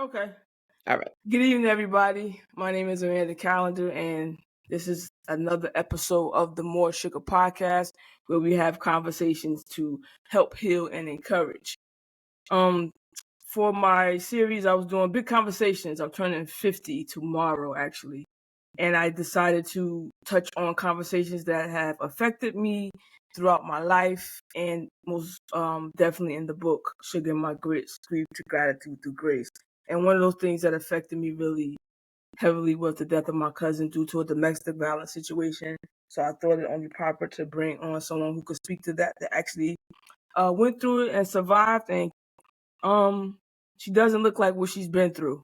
Okay. All right. Good evening, everybody. My name is Amanda Calendar, and this is another episode of the More Sugar Podcast, where we have conversations to help heal and encourage. For my series, I was doing big conversations. I'm turning 50 tomorrow, actually, and I decided to touch on conversations that have affected me throughout my life, and most definitely in the book "Sugar in My Grits: Grief to Gratitude Through Grace." And one of those things that affected me really heavily was the death of my cousin due to a domestic violence situation. So I thought it only proper to bring on someone who could speak to that actually went through it and survived. And she doesn't look like what she's been through.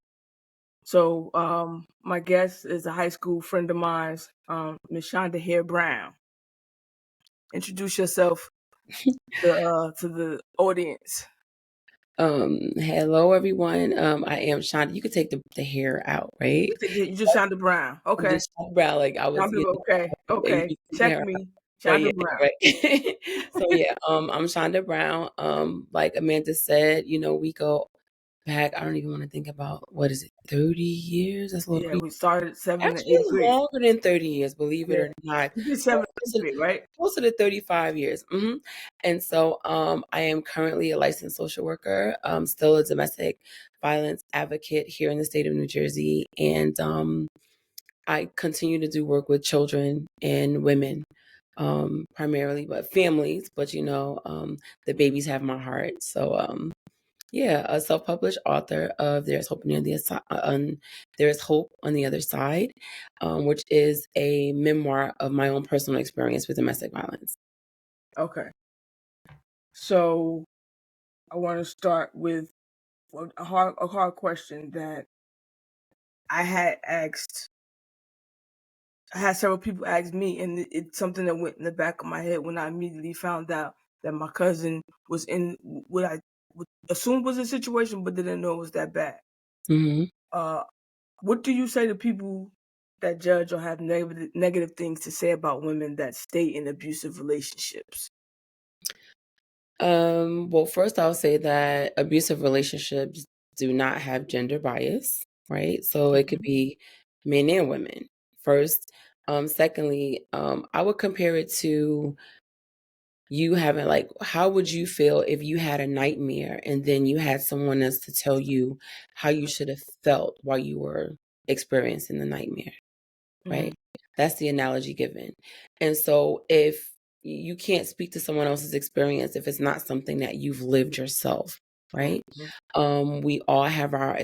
So my guest is a high school friend of mine, Miss Shanda Brown. Introduce yourself to the audience. Hello everyone. I am Shonda. You could take the hair out, right? You just Shanda Brown. I'm Okay. just Shonda Brown, like I was, Shanda, okay. yeah, you Okay. can take the Check hair out. me. But yeah, Shanda Brown. right. So yeah, I'm Shonda Brown. Like Amanda said, we go back. I don't even want to think about what is it, 30 years? That's a little Yeah, creepy. we started 7th and Actually, 8th it's grade. longer than 30 years, believe it Yeah. or not. You did 7th and 8th grade, right? Closer to 35 years. And so I am currently a licensed social worker, still a domestic violence advocate here in the state of New Jersey. And I continue to do work with children and women, primarily, but families. But, the babies have my heart. So, yeah, a self-published author of There's Hope on the Other Side, which is a memoir of my own personal experience with domestic violence. Okay. So I want to start with a hard question that I had asked. I had several people ask me, and it's something that went in the back of my head when I immediately found out that my cousin was in what I would assume was a situation, but didn't know it was that bad. Mm-hmm. What do you say to people that judge or have negative things to say about women that stay in abusive relationships? Well, first I'll say that abusive relationships do not have gender bias, right? So it could Mhm. be men and women. First, secondly, I would compare it to you having, like, how would you feel if you had a nightmare and then you had someone else to tell you how you should have felt while you were experiencing the nightmare? Right? Mhm. That's the analogy given. And so if you can't speak to someone else's experience if it's not something that you've lived yourself, right? Mhm. We all have our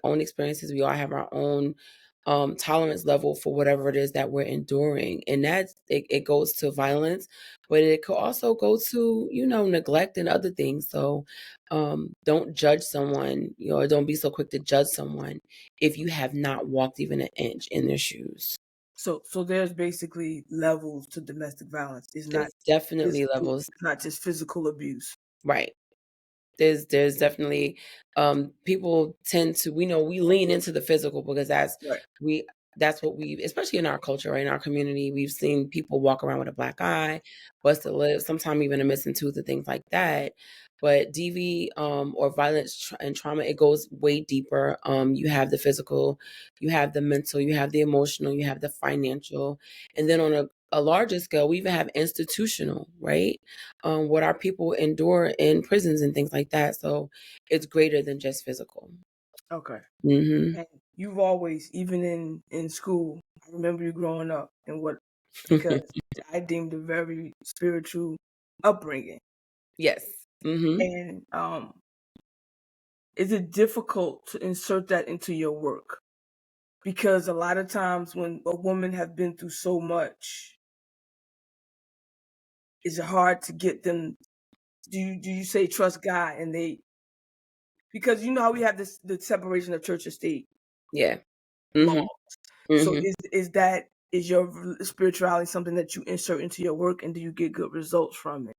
own experiences. We all have our own tolerance level for whatever it is that we're enduring. And it goes to violence, but it could also go to, neglect and other things. So don't judge someone, or don't be so quick to judge someone if you have not walked even an inch in their shoes. So there's basically levels to domestic violence. It's not There's definitely physical. levels, It's not just physical abuse. right. There's definitely people tend to, we lean into the physical because Right. we that's what we, especially in our culture, right, in our community, we've seen people walk around with a black eye, busted lip, sometimes even a missing tooth and things like that. But DV, or violence and trauma, it goes way deeper. You have the physical, you have the mental, you have the emotional, you have the financial, and then on a larger scale, we even have institutional, right? What our people endure in prisons and things like that. So it's greater than just physical. Okay. Hmm. And you've always, even in school, I remember you growing up and what because I deemed a very spiritual upbringing. Yes. Hmm. And is it difficult to insert that into your work? Because a lot of times when a woman have been through so much, is it hard to get them? Do you say trust God and they because you know how we have this the separation of church and state Yeah. law. Hmm. So Hmm. is your spirituality something that you insert into your work and do you get good results from it?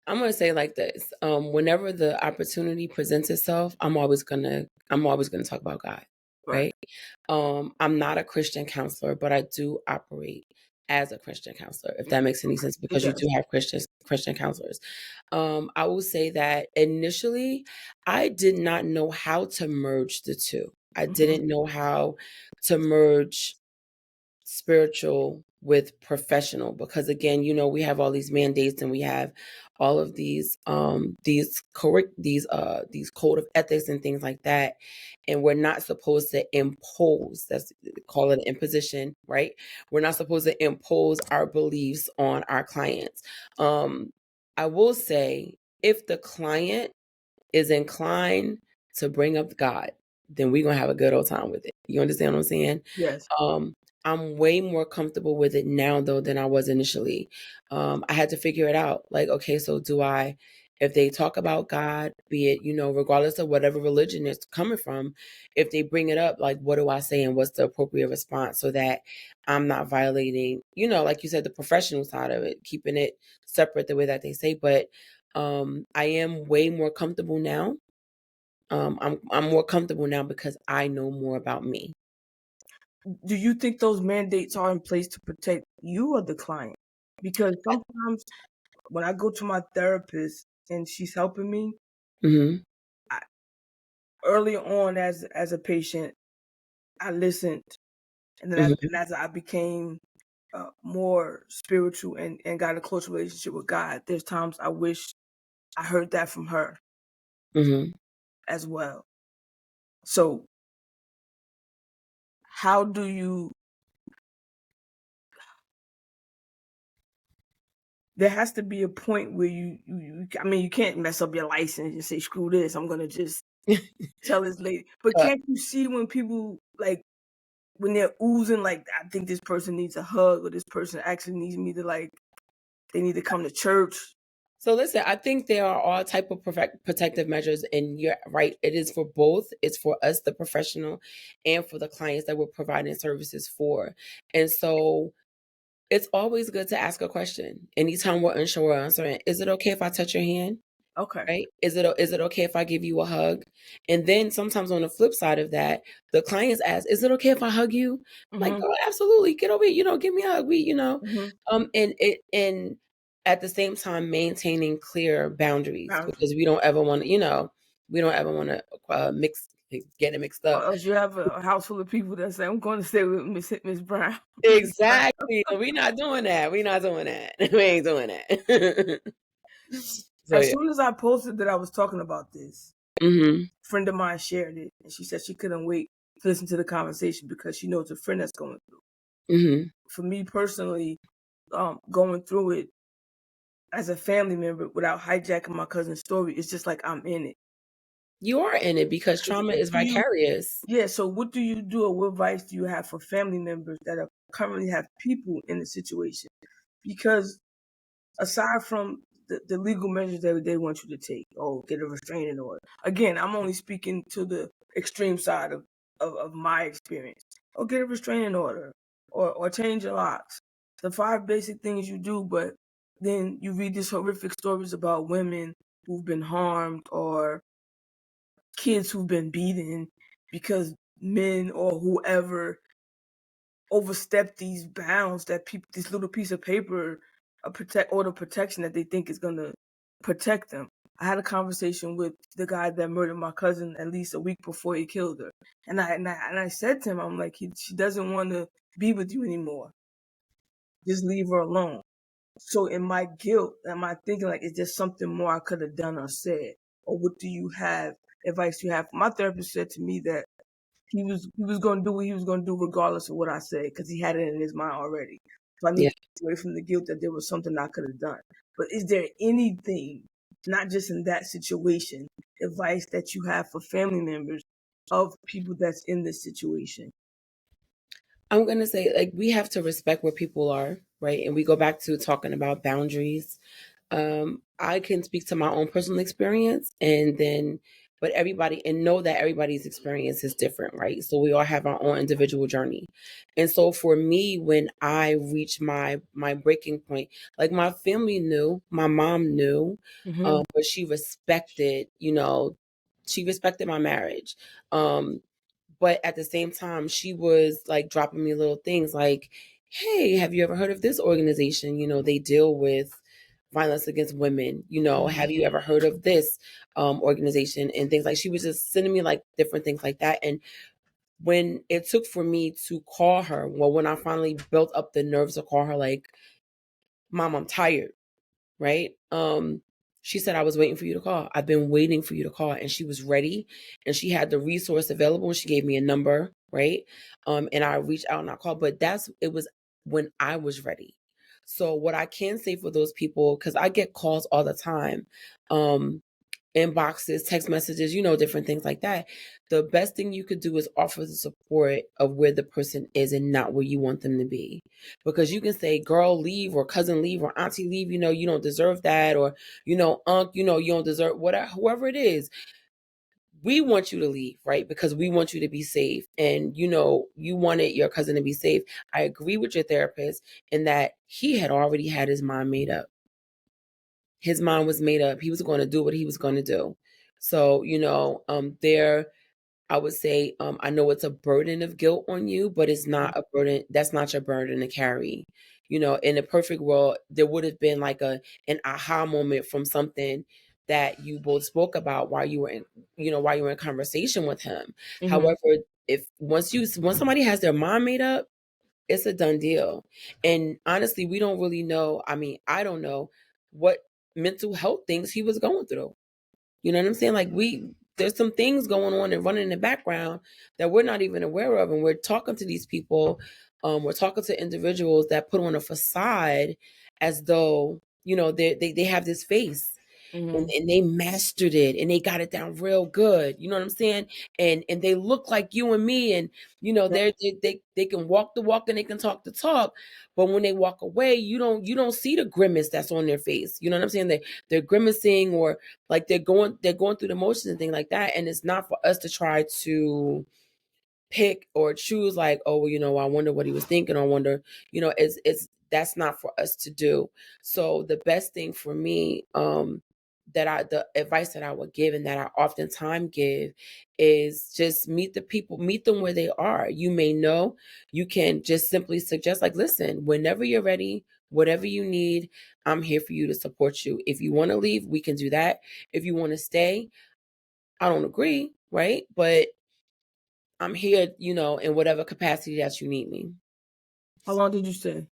I'm gonna say like this. Whenever the opportunity presents itself, I'm always gonna talk about God. Right. Right. I'm not a Christian counselor, but I do operate as a Christian counselor, if that makes any sense, It because you do does. have Christian counselors. I will say that initially I did not know how to merge the two. I Hmm. didn't know how to merge spiritual with professional, because again, we have all these mandates, and we have all of these correct these code of ethics and things like that, and we're not supposed to impose, that's call it imposition, right? We're not supposed to impose our beliefs on our clients. I will say, if the client is inclined to bring up God, then we're gonna have a good old time with it. You understand what I'm saying? Yes. Um, I'm way more comfortable with it now though than I was initially. I had to figure it out. Like, okay, so if they talk about God, be it, regardless of whatever religion it's coming from, if they bring it up, like, what do I say and what's the appropriate response, so that I'm not violating, like you said, the professional side of it, keeping it separate the way that they say. But I am way more comfortable now. I'm more comfortable now because I know more about me. Do you think those mandates are in place to protect you or the client? Because sometimes when I go to my therapist and she's helping me, Hmm. I, early on as a patient, I listened, and then Hmm. as I became more spiritual and got a close relationship with God, there's times I wish I heard that from her Hmm. as well. So how do you? There has to be a point where I mean, you can't mess up your license and say, "Screw this, I'm gonna just tell this lady." But Uh, can't you see when people like when they're oozing like, I think this person needs a hug, or this person actually needs me to like, they need to come to church. so listen, I think there are all type of protective measures, and you're right. It is for both. It's for us, the professional, and for the clients that we're providing services for. And so it's always good to ask a question. Anytime we're unsure or uncertain, is it okay if I touch your hand? Okay. Right? Is it okay if I give you a hug? And then sometimes on the flip side of that, the clients ask, "Is it okay if I hug you?" I'm like, Mhm. "Girl, absolutely. Get over here. Give me a hug." Mhm. And at the same time maintaining clear boundaries, Boundary. because we don't ever want to mix get it mixed Or up. else you have a house full of people that say, "I'm going to stay with Miss Brown." Miss Brown. Exactly. We're not doing that. We're not doing that. We ain't doing that. So As yeah. soon as I posted that I was talking about this, Mhm. a friend of mine shared it, and she said she couldn't wait to listen to the conversation because she knows a friend that's going through. Mhm. For me personally, going through it as a family member without hijacking my cousin's story, it's just like I'm in it. You are in it because So trauma what is do you? vicarious. Yeah. So what do you do, or what advice do you have for family members that are currently have people in the situation? Because aside from the legal measures that they want you to take, or get a restraining order. Again, I'm only speaking to the extreme side of my experience. Or get a restraining order, or change your locks. The 5 basic things you do, but then you read these horrific stories about women who've been harmed, or kids who've been beaten because men or whoever overstep these bounds that people, this little piece of paper, a protect order protection that they think is gonna protect them. I had a conversation with the guy that murdered my cousin at least a week before he killed her, and I said to him, I'm like, she doesn't want to be with you anymore. Just leave her alone. So in my guilt, am I thinking like, is there something more I could have done or said, or what do you have advice you have? My therapist said to me that he was gonna do what he was gonna do regardless of what I said, because he had it in his mind already. So I need Yeah. to get away from the guilt that there was something I could have done. But is there anything, not just in that situation, advice that you have for family members of people that's in this situation? I'm gonna say, like, we have to respect where people are, right? And we go back to talking about boundaries. I can speak to my own personal experience, and then, but everybody, and know that everybody's experience is different, right? So we all have our own individual journey. And so for me, when I reached my breaking point, like, my family knew, my mom knew, Mm-hmm. but she respected my marriage. Um, but at the same time, she was like dropping me little things like, hey, have you ever heard of this organization? They deal with violence against women. Have you ever heard of this organization and things like she was just sending me like different things like that. And when it took for me to call her, well, when I finally built up the nerves to call her, like, Mom, I'm tired, right? She said, I was waiting for you to call. I've been waiting for you to call. And she was ready and she had the resource available and she gave me a number, right? And I reached out and I called, but it was when I was ready. So what I can say for those people, because I get calls all the time, inboxes, text messages, different things like that. The best thing you could do is offer the support of where the person is and not where you want them to be. Because you can say, girl, leave, or cousin, leave, or auntie, leave, you don't deserve that, or, unc, you don't deserve whatever, whoever it is. We want you to leave, right? Because we want you to be safe. And, you wanted your cousin to be safe. I agree with your therapist in that he had already had his mind made up. His mind was made up. He was going to do what he was going to do. So, I would say, I know it's a burden of guilt on you, but it's not a burden. That's not your burden to carry. In a perfect world, there would have been like an aha moment from something that you both spoke about while you were in conversation with him. Mm-hmm. However, if once somebody has their mind made up, it's a done deal. And honestly, we don't really know. I mean, I don't know what mental health things he was going through. You know what I'm saying? Like there's some things going on and running in the background that we're not even aware of. And we're talking to these people. We're talking to individuals that put on a facade as though, they have this face. Mm-hmm. And they mastered it and they got it down real good. You know what I'm saying? And they look like you and me, and they can walk the walk and they can talk the talk. But when they walk away, you don't see the grimace that's on their face. You know what I'm saying? They're grimacing, or like they're going through the motions and things like that. And it's not for us to try to pick or choose, like, oh, well, I wonder what he was thinking, or I wonder, it's that's not for us to do. So the best thing for me, the advice that I would give and that I oftentimes give is just meet the people, meet them where they are. You may know, you can just simply suggest, like, listen, whenever you're ready, whatever you need, I'm here for you to support you. If you want to leave, we can do that. If you want to stay, I don't agree, right? But I'm here, in whatever capacity that you need me. How long did you stay?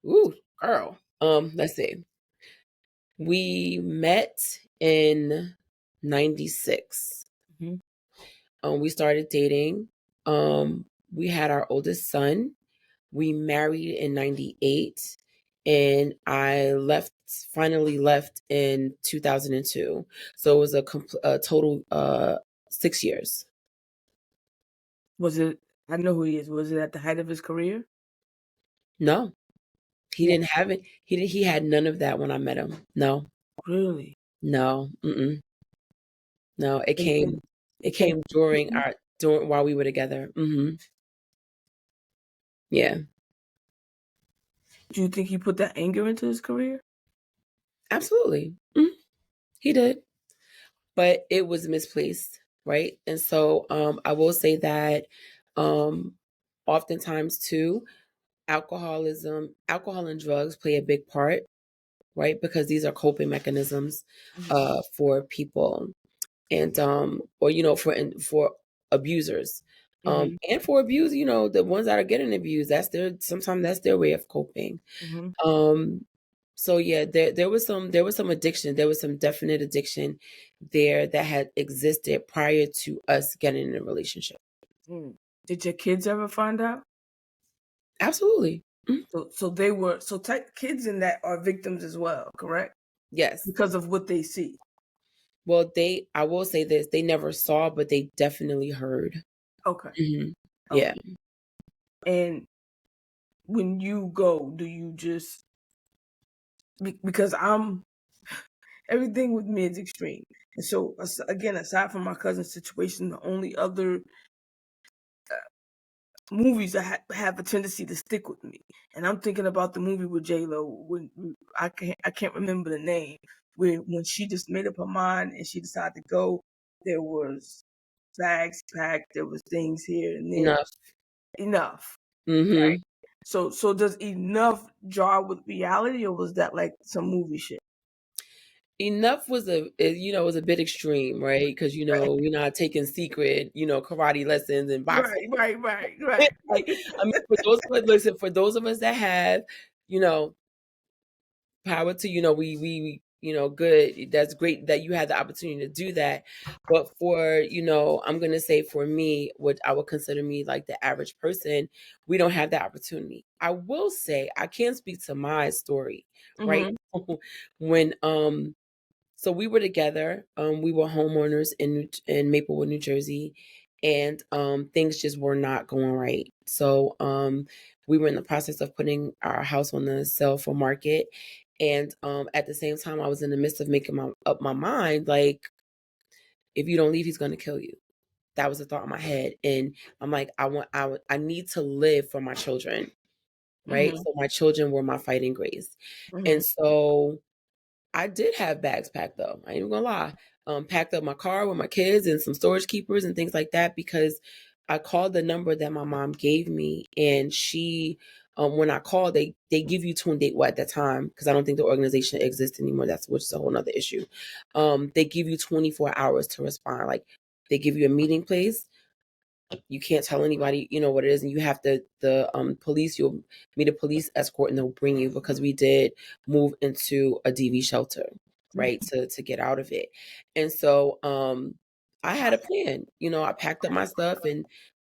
Ooh, girl. Let's see. We met in 96. Mm-hmm. We started dating. We had our oldest son. We married in 98, and I finally left in 2002. So it was a total 6 years. Was it? I know who he is. Was it at the height of his career? No, he Yeah. didn't have it. He had none of that when I met him. No. Really? No, mm-mm. No, it And came it it came. came during while we were together. Yeah, Do you think he put that anger into his career? absolutely. He did, but it was misplaced, right? And so I will say that um oftentimes too, alcohol and drugs play a big part, right? Because these are coping mechanisms for people. And or for abusers, Mm-hmm. and for abuse, the ones that are getting abused, sometimes that's their way of coping. Mm-hmm. um so yeah, there was some addiction, there was some definite addiction there that had existed prior to us getting in a relationship. Mm. Did your kids ever find out? Absolutely. Mhm. So they were kids in that are victims as well, correct? Yes. Because of what they see. Well, I will say this, they never saw, but they definitely heard. Okay. hmm Okay. yeah. And when you go, do you just because I'm everything with me is extreme, and so again, aside from my cousin's situation, the only other movies that have a tendency to stick with me, and I'm thinking about the movie with J Lo when I can't remember the name, where when she just made up her mind and she decided to go, there was bags packed, there was things here and there, Enough. enough. Mhm. So does Enough draw with reality, or was that like some movie shit? Enough was was a bit extreme, right? Because we're not taking secret, karate lessons and boxing. Right, right, right, right. Like, I mean, for those of us that have, you know, power to we good. That's great that you had the opportunity to do that. But for I'm gonna say for me, what I would consider me like the average person, we don't have that opportunity. I will say I can speak to my story, right? Mhm. When so we were together. We were homeowners in Maplewood, New Jersey, and things just were not going right. So we were in the process of putting our house on the sale for market, and at the same time, I was in the midst of making up my mind, like, if you don't leave, he's going to kill you. That was the thought in my head, and I'm like, I need to live for my children, right? Mhm. So my children were my fighting grace, and Mhm. so I did have bags packed though. I ain't even gonna lie. Packed up my car with my kids and some storage keepers and things like that because I called the number that my mom gave me, and she, when I called, they give you 20 well, at that time, because I don't think the organization exists anymore. That's which is a whole nother issue. They give you 24 hours to respond. Like, they give you a meeting place. You can't tell anybody, what it is, and you have the police. You'll meet a police escort, and they'll bring you, because we did move into a DV shelter, right, Mhm. to get out of it. And so I had a plan. I packed up my stuff, and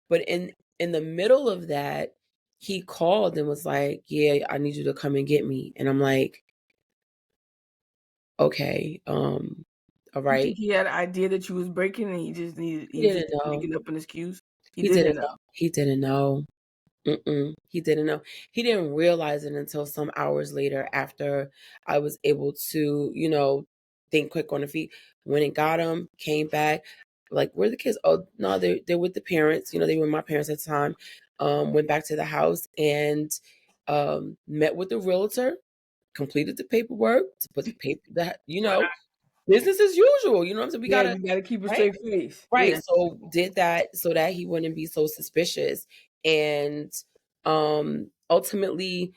but in the middle of that, he called and was like, "Yeah, I need you to come and get me." And I'm like, "Okay, all You think right." he had an idea that you was breaking, and He he was just didn't know. making up an excuse? He He didn't didn't know. know. He didn't know. He didn't know. He didn't realize it until some hours later, after I was able to, think quick on the feet. Went and got him, came back. Like, where are the kids? Oh, no, they're with the parents. They were my parents at the time. Went back to the house and met with the realtor, completed the paperwork to put the paper that, business as usual. You know what I'm saying? We Yeah, gotta, you gotta keep a right? straight face. Right. Yeah. So did that so that he wouldn't be so suspicious, and ultimately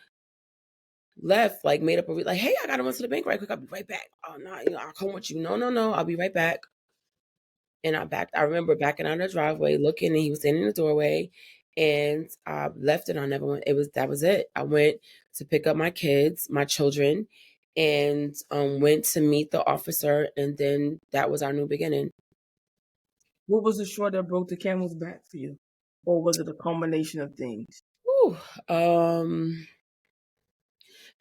left, like, made up like, "Hey, I gotta run to the bank right quick. I'll be right back." "Oh no, I'll come with you." "No, no, no, I'll be right back." And I remember backing out of the driveway, looking, and he was standing in the doorway, and I left, and I never went. That was it. I went to pick up my kids, my children, and went to meet the officer, and then that was our new beginning. What was the straw that broke the camel's back for you? Or was it a combination of things? Whew.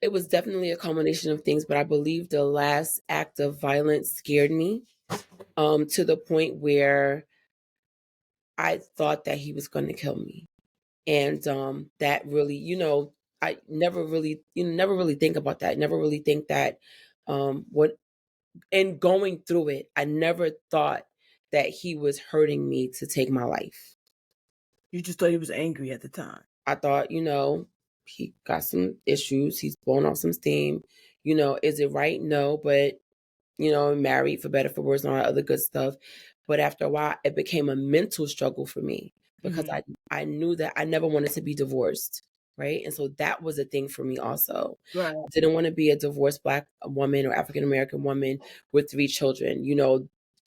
It was definitely a combination of things, but I believe the last act of violence scared me, to the point where I thought that he was going to kill me. And that really, I never really, never really think about that. Never really think that, what, and going through it, I never thought that he was hurting me to take my life. You just thought he was angry at the time. I thought, he got some issues. He's blowing off some steam. Is it right? No, but married for better, for worse, and all that other good stuff. But after a while, it became a mental struggle for me, because Mhm. I knew that I never wanted to be divorced, right? And so that was a thing for me also. Right. I didn't want to be a divorced Black woman or African American woman with 3 children,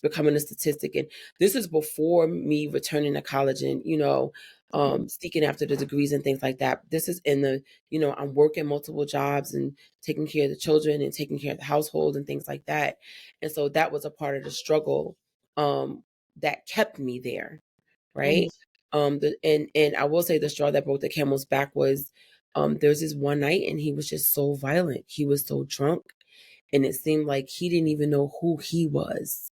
becoming a statistic. And this is before me returning to college and, seeking after the degrees and things like that. This is in the, I'm working multiple jobs and taking care of the children and taking care of the household and things like that. And so that was a part of the struggle, that kept me there, right? Mhm. And I will say the straw that broke the camel's back was, there was this one night, and he was just so violent. He was so drunk, and it seemed like he didn't even know who he was.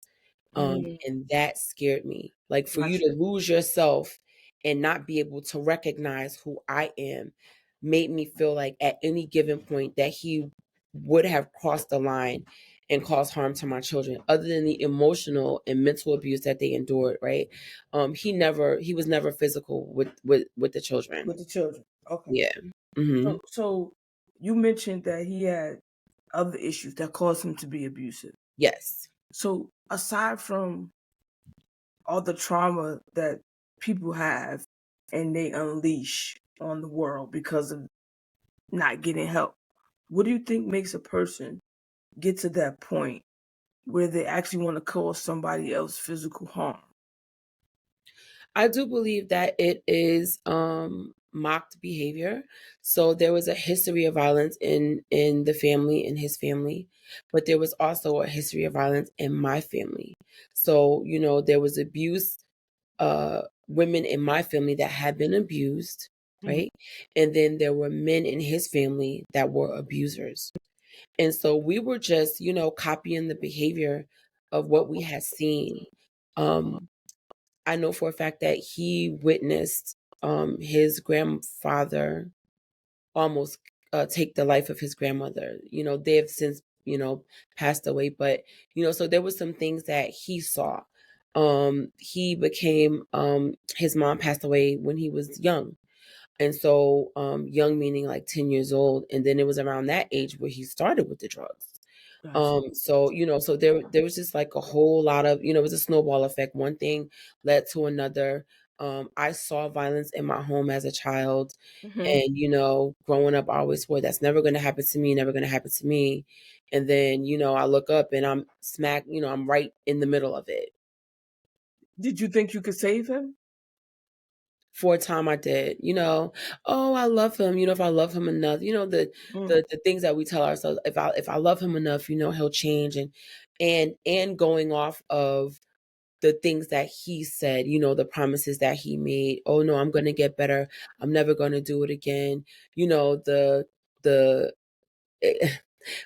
Mhm. And that scared me. Like, for you Gotcha. to lose yourself and not be able to recognize who I am made me feel like at any given point that he would have crossed the line and caused harm to my children, other than the emotional and mental abuse that they endured, right? He was never physical with the children. With the children. Okay. Yeah. Hmm. So you mentioned that he had other issues that caused him to be abusive. Yes. So aside from all the trauma that people have and they unleash on the world because of not getting help. What do you think makes a person get to that point where they actually want to cause somebody else physical harm? I do believe that it is mocked behavior. So there was a history of violence in the family, in his family, but there was also a history of violence in my family. So, there was abuse, women in my family that had been abused, Mhm. right? And then there were men in his family that were abusers. And so we were just, copying the behavior of what we had seen. Um, I know for a fact that he witnessed his grandfather almost take the life of his grandmother. They have since, passed away, but so there was some things that he saw. He became his mom passed away when he was young. And so young meaning like 10 years old. And then it was around that age where he started with the drugs. Gotcha. So there was just like a whole lot of, it was a snowball effect. One thing led to another. I saw violence in my home as a child. Hmm. And, growing up, I always swore that's never going to happen to me, never going to happen to me. And then, I look up and I'm smack, I'm right in the middle of it. Did you think you could save him? For a time I did, oh, I love him, if I love him enough, Mm. the things that we tell ourselves, if I love him enough, he'll change. And going off of the things that he said, the promises that he made. Oh no, I'm gonna get better. I'm never gonna do it again. The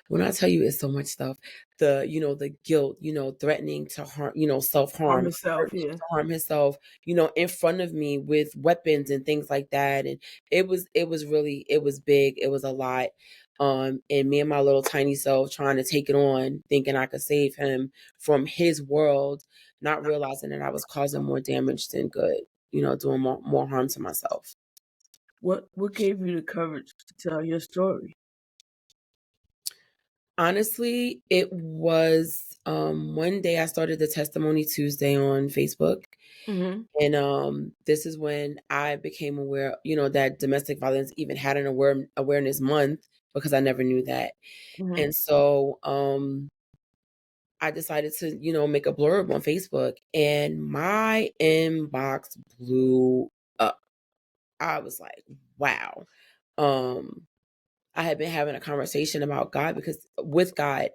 when I tell you it's so much stuff, the guilt, threatening to harm, Harm self-harm, himself, yeah. to harm himself, in front of me with weapons and things like that. And it was big. It was a lot. And me and my little tiny self trying to take it on, thinking I could save him from his world, not realizing that I was causing more damage than good, doing more harm to myself. What gave you the courage to tell your story? Honestly, it was one day I started the Testimony Tuesday on Facebook. Hmm. And this is when I became aware, that domestic violence even had an awareness month, because I never knew that. Hmm. And so I decided to, make a blurb on Facebook, and my inbox blew up. I was like, wow. Um, I had been having a conversation about God, because with God,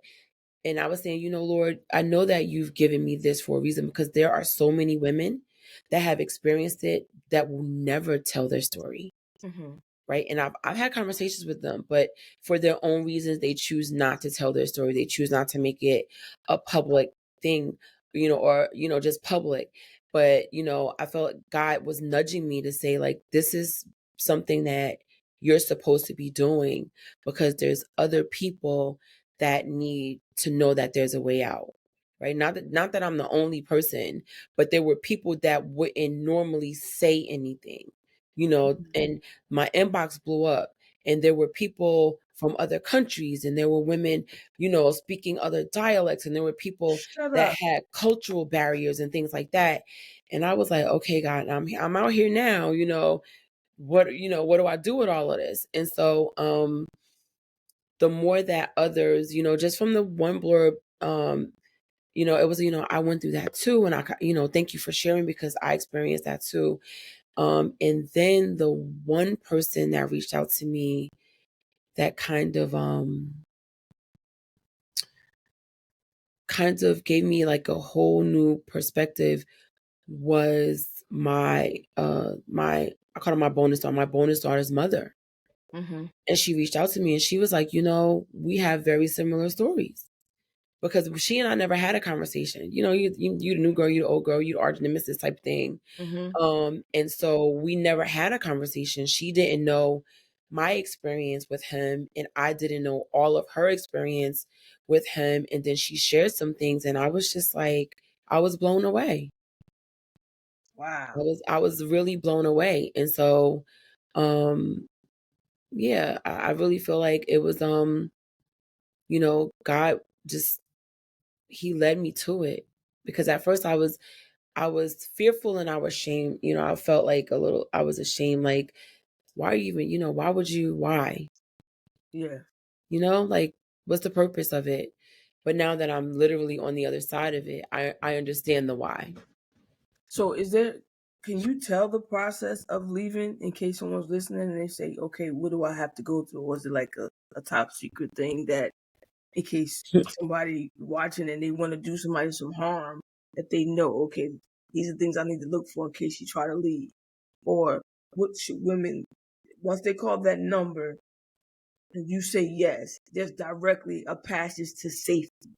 and I was saying, Lord, I know that you've given me this for a reason, because there are so many women that have experienced it that will never tell their story. Hmm. Right. And I've had conversations with them, but for their own reasons, they choose not to tell their story. They choose not to make it a public thing, or, just public. But, I felt God was nudging me to say, like, this is something that you're supposed to be doing, because there's other people that need to know that there's a way out. Right. Not that I'm the only person, but there were people that wouldn't normally say anything, and my inbox blew up, and there were people from other countries, and there were women, speaking other dialects, and there were people Shut that up. had cultural barriers and things like that. And I was like, okay, God, I'm out here now, what do I do with all of this? And so the more that others, just from the one blurb, it was, I went through that too, and thank you for sharing, because I experienced that too. And then the one person that reached out to me that kind of gave me like a whole new perspective was my I call her my bonus daughter's mother. Hmm. And she reached out to me, and she was like, we have very similar stories. Because she and I never had a conversation. You the new girl, you the old girl, you the arch nemesis type thing. Hmm. And so we never had a conversation. She didn't know my experience with him, and I didn't know all of her experience with him. And then she shared some things, and I was just like, I was blown away. I Wow. was I was really blown away. And so um yeah, I really feel like it was God just he led me to it. Because at first I was fearful, and I was ashamed. I felt like I was ashamed, like, why are you even, why would you, why? Yeah. Like, what's the purpose of it? But now that I'm literally on the other side of it, I understand the why. So can you tell the process of leaving in case someone's listening and they say, okay, what do I have to go through? Was it like a top secret thing that in case somebody watching and they want to do somebody some harm, that they know, okay, these are things I need to look for in case you try to leave? Or what should women, once they call that number and you say yes, there's directly a passage to safety,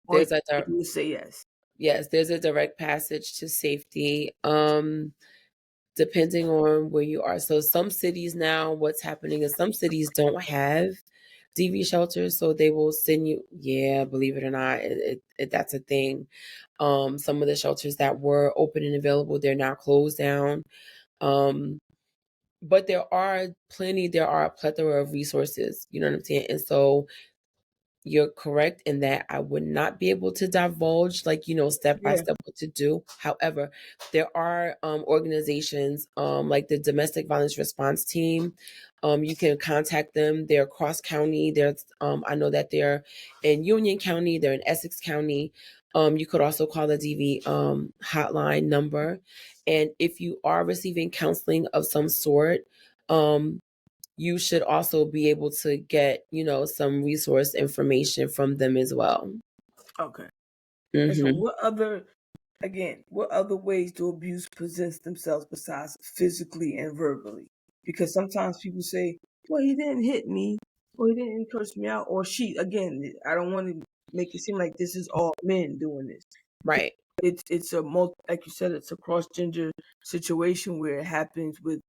or There's a you would say yes. Yes, there's a direct passage to safety. Depending on where you are. So some cities now, what's happening is some cities don't have DV shelters, so they will send you. Yeah, believe it or not, that's a thing. Some of the shelters that were open and available, they're now closed down. Um, but there are a plethora of resources. You know what I'm saying? And so you're correct in that I would not be able to divulge, like, step by Yeah. step what to do. However, there are organizations like the Domestic Violence Response Team. You can contact them. They're cross county. I know that they're in Union County. They're in Essex County. You could also call the DV hotline number. And if you are receiving counseling of some sort, um, you should also be able to get, some resource information from them as well. Okay. And so Hmm. what other ways do abuse presents themselves besides physically and verbally? Because sometimes people say, well, he didn't hit me, or he didn't curse me out, or she, again, I don't want to make it seem like this is all men doing this. Because Right. it's like you said, it's a cross-gender situation where it happens with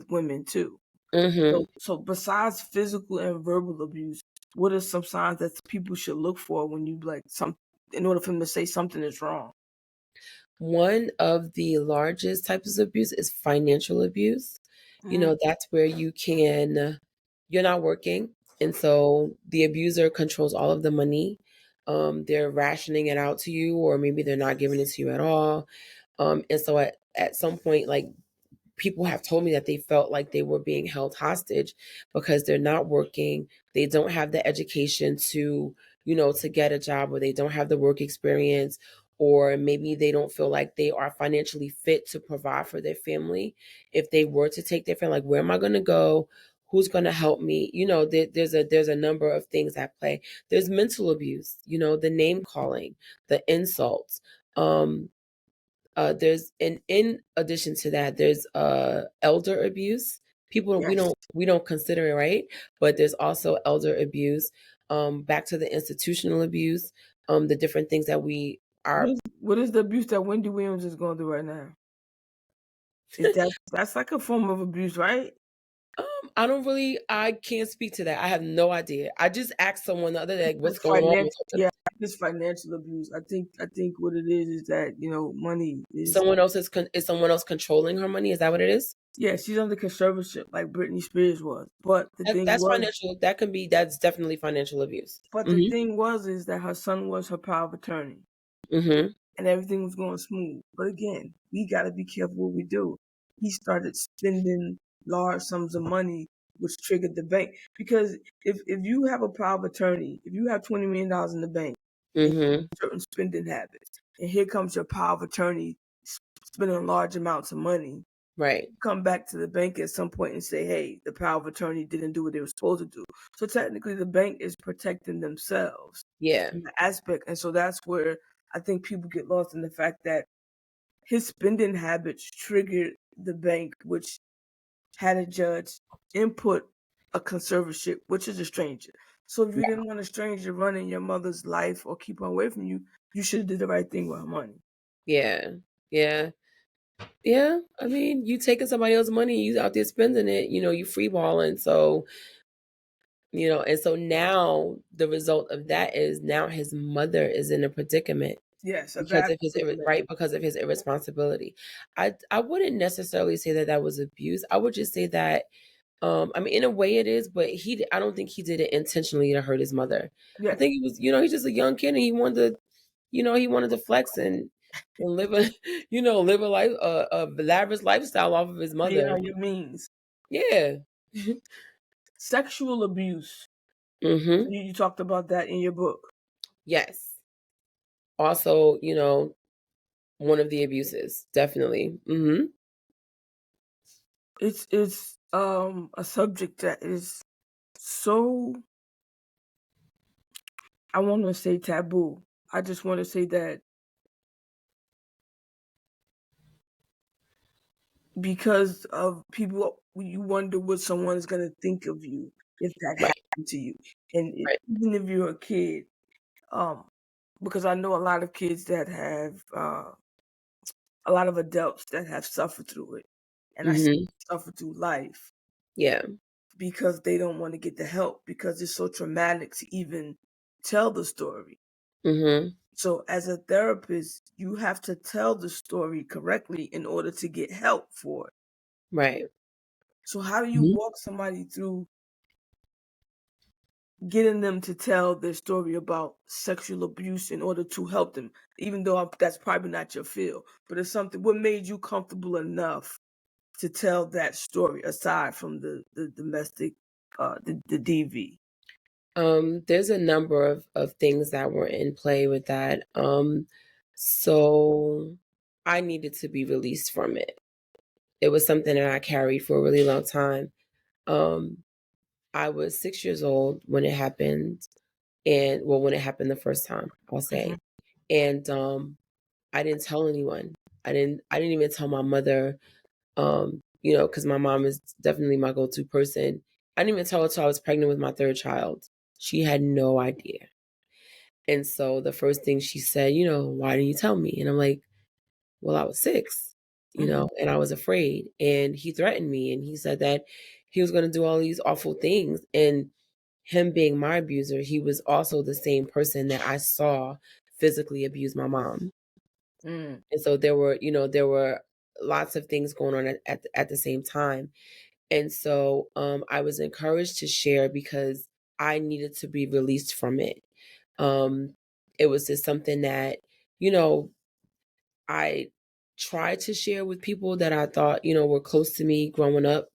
women too. Hmm. So besides physical and verbal abuse, what are some signs that people should look for when you like some in order for them to say something is wrong? One of the largest types of abuse is financial abuse. Mm, That's where you're not working. And so the abuser controls all of the money. They're rationing it out to you, or maybe they're not giving it to you at all. And so at some point, like, people have told me that they felt like they were being held hostage because they're not working. They don't have the education to get a job, or they don't have the work experience, or maybe they don't feel like they are financially fit to provide for their family. If they were to take their family, like, where am I going to go? Who's going to help me? There's a number of things at play. There's mental abuse, the name calling, the insults. There's and in addition to that, there's elder abuse. People, we yes. don't we don't consider it, right, but there's also elder abuse. Back to the institutional abuse, the different things that we What are. is the abuse that Wendy Williams is going through right now? Is that's like a form of abuse, right? I can't speak to that. I have no idea. I just asked someone the other day, like, what's It's going on with her? yeah, it's financial abuse. I think what it is that money is. Is someone else controlling her money? Is that what it is? Yeah, she's under conservatorship like Britney Spears was. That's financial. That's definitely financial abuse. But the Hmm. thing was is that her son was her power of attorney, Hmm. and everything was going smooth. But again, we got to be careful what we do. He started spending large sums of money, which triggered the bank. Because if you have a power of attorney, if you have $20 million in the bank and you Hmm. have certain spending habits, and here comes your power of attorney spending large amounts of money, Right. come back to the bank at some point and say, hey, the power of attorney didn't do what they were supposed to do. So technically, the bank is protecting themselves Yeah. in the aspect. And so that's where I think people get lost in the fact that his spending habits triggered the bank, which had a judge input a conservatorship, which is a stranger. So if you didn't want a stranger running your mother's life or keep her away from you, you should have did the right thing with her money. Yeah. Yeah. Yeah. I mean, you taking somebody else's money, you out there spending it, you free balling. So now the result of that is now his mother is in a predicament Yes, a because bad of predicament. because of his irresponsibility. I wouldn't necessarily say that that was abuse. I would just say that, I mean, in a way it is, but I don't think he did it intentionally to hurt his mother. I Yeah, think he was, he's just a young kid and he wanted to flex and live a, live a life, a lavish lifestyle off of his mother. beyond your means. Yeah. Sexual abuse. Mm-hmm. You talked about that in your book. Yes. Also, one of the abuses, definitely. Mm-hmm. It's a subject that is so, I want to say, taboo. I just want to say that because of people, you wonder what someone is going to think of you if that Right. happened to you, and Right. even if you're a kid, um, because I know a lot of kids that have a lot of adults that have suffered through it, and I see Mm-hmm. suffer through life Yeah. because they don't want to get the help because it's so traumatic to even tell the story. Mm-hmm. So as a therapist, you have to tell the story correctly in order to get help for it. Right. So how do you Mm-hmm. walk somebody through getting them to tell their story about sexual abuse in order to help them? Even though that's probably not your field, but it's something. What made you comfortable enough to tell that story aside from the domestic, the DV? There's a number of things that were in play with that. So I needed to be released from it. It was something that I carried for a really long time. Um, I was 6 years old when it happened, and well, when it happened the first time, I'll Hmm. say. And I didn't tell anyone. I didn't even tell my mother, because my mom is definitely my go-to person. I didn't even tell her till I was pregnant with my third child. She had no idea. And so the first thing she said, why didn't you tell me? And I'm like, well, I was 6, Hmm. and I was afraid. And he threatened me and he said that he was going to do all these awful things. And him being my abuser, he was also the same person that I saw physically abuse my mom. Mm. And so there were lots of things going on at the same time. And so I was encouraged to share because I needed to be released from it. Um, it was just something that, you know, I tried to share with people that I thought, were close to me growing up.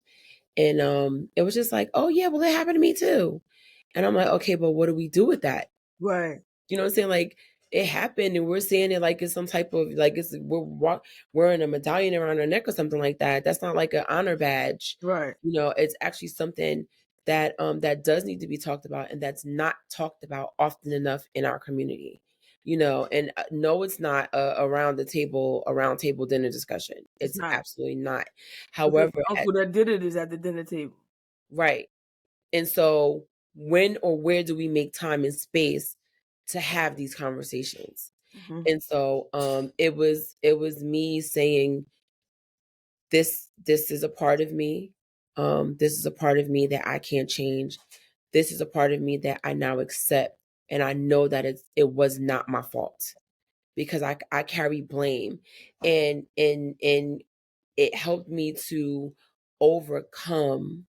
And it was just like, oh, yeah, well, it happened to me too. And I'm like, okay, but what do we do with that? Right, You know what I'm saying? Like it happened, and we're saying it like it's some type of like we're wearing a medallion around our neck or something like that. That's not like an honor badge. right. It's actually something that does need to be talked about, and that's not talked about often enough in our community. And no, it's not a round table dinner discussion. It's It's not absolutely not. because However, the uncle that did it is at the dinner table. right. And so when or where do we make time and space to have these conversations? Hmm. And so it was me saying this is a part of me. This is a part of me that I can't change. This is a part of me that I now accept, and I know that it was not my fault because I carry blame, and it helped me to overcome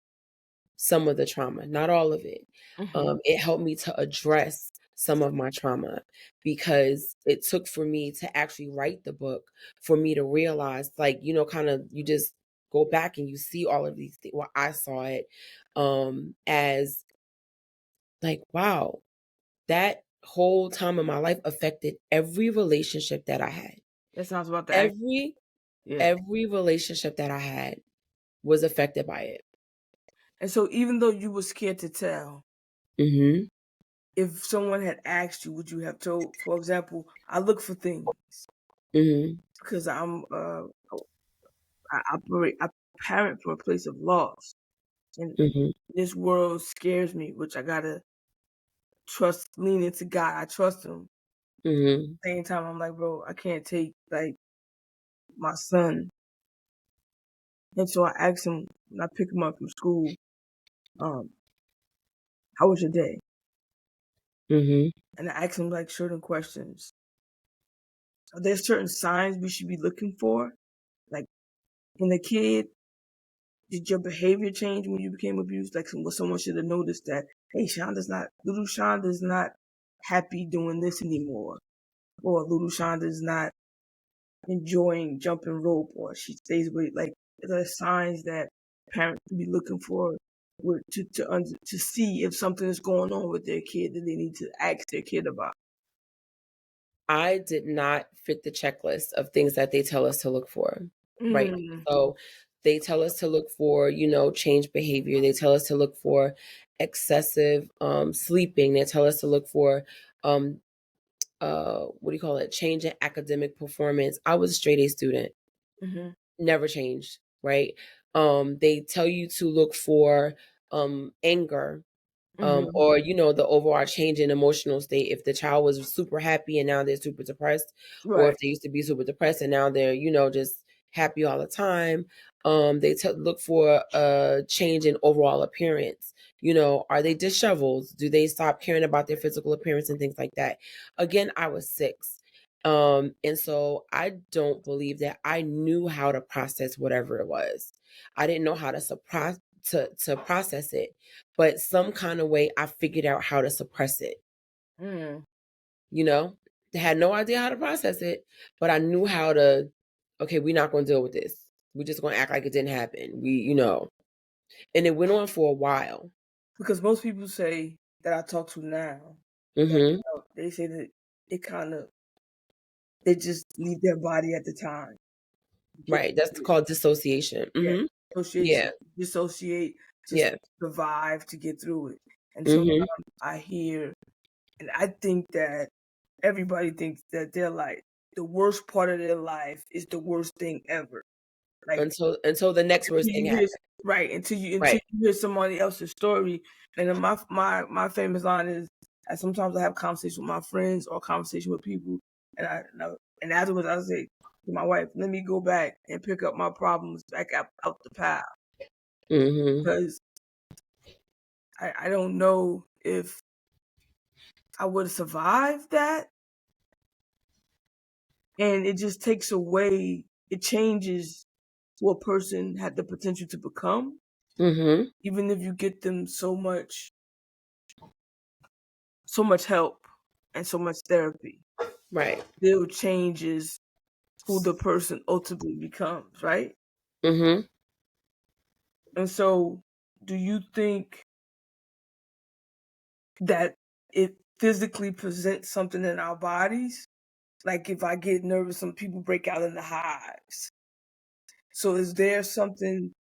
some of the trauma, not all of it. Hmm. It helped me to address some of my trauma because it took for me to actually write the book for me to realize, like, kind of you just go back and you see all of these things. Well, I saw it as like, wow, that whole time in my life affected every relationship that I had. That sounds about the act. Every Yeah. every relationship that I had was affected by it. And so even though you were scared to tell, Mhm. if someone had asked you, would you have told? For example, I look for things Mhm. because I parent from a place of loss, and Mhm. this world scares me, which I gotta lean into God. I trust Him. Mhm. Same time, I'm like, bro, I can't take like my son, and so I asked him when I pick him up from school, um, how was your day? Mhm. And I asked him like certain questions. Are there certain signs we should be looking for? Like in the kid, did your behavior change when you became abused? Like someone should have noticed that, hey, little Shonda's not happy doing this anymore. Or little Shonda's not enjoying jumping rope, or she stays with, like, are there signs that parents should be looking for? to see if something is going on with their kid that they need to ask their kid about? I did not fit the checklist of things that they tell us to look for, right? Mm, So they tell us to look for, change behavior. They tell us to look for excessive sleeping. They tell us to look for um, what do you call it? Change in academic performance. I was a straight A student, mm-hmm, never changed, right? They tell you to look for anger, mm-hmm. or the overall change in emotional state. If the child was super happy and now they're super depressed, or Right. if they used to be super depressed and now they're just happy all the time. They look for a change in overall appearance. Are they disheveled? Do they stop caring about their physical appearance and things like that? Again, I was 6. And so I don't believe that I knew how to process whatever it was. I didn't know how to surprise to process it, but some kind of way I figured out how to suppress it. Mm. You know, I had no idea how to process it, but I knew how to. Okay, we're not going to deal with this. We're just going to act like it didn't happen. And it went on for a while. Because most people say that I talk to now that Mm-hmm. they say that it kind of they just leave their body at the time. Get Right. That's through it. called dissociation. Yeah, Mm-hmm. association, Yeah. dissociate, just Yeah. survive to get through it. And Mm-hmm. sometimes I hear, and I think that everybody thinks that their life, the worst part of their life, is the worst thing ever. Like Until the next until worst thing you hear happens. right until Right. you hear somebody else's story. And then my famous line is, I sometimes I have conversations with my friends or conversation with people, and and afterwards I say to my wife, let me go back and pick up my problems back out the pile, Mm-hmm. because I don't know if I would have survived that. And it just takes away, it changes who a person had the potential to become, Mm-hmm. even if you get them so much help and so much therapy. Right. Still changes who the person ultimately becomes, right? Mm-hmm. And so, do you think that it physically presents something in our bodies? Like if I get nervous, some people break out in the hives. So is there something?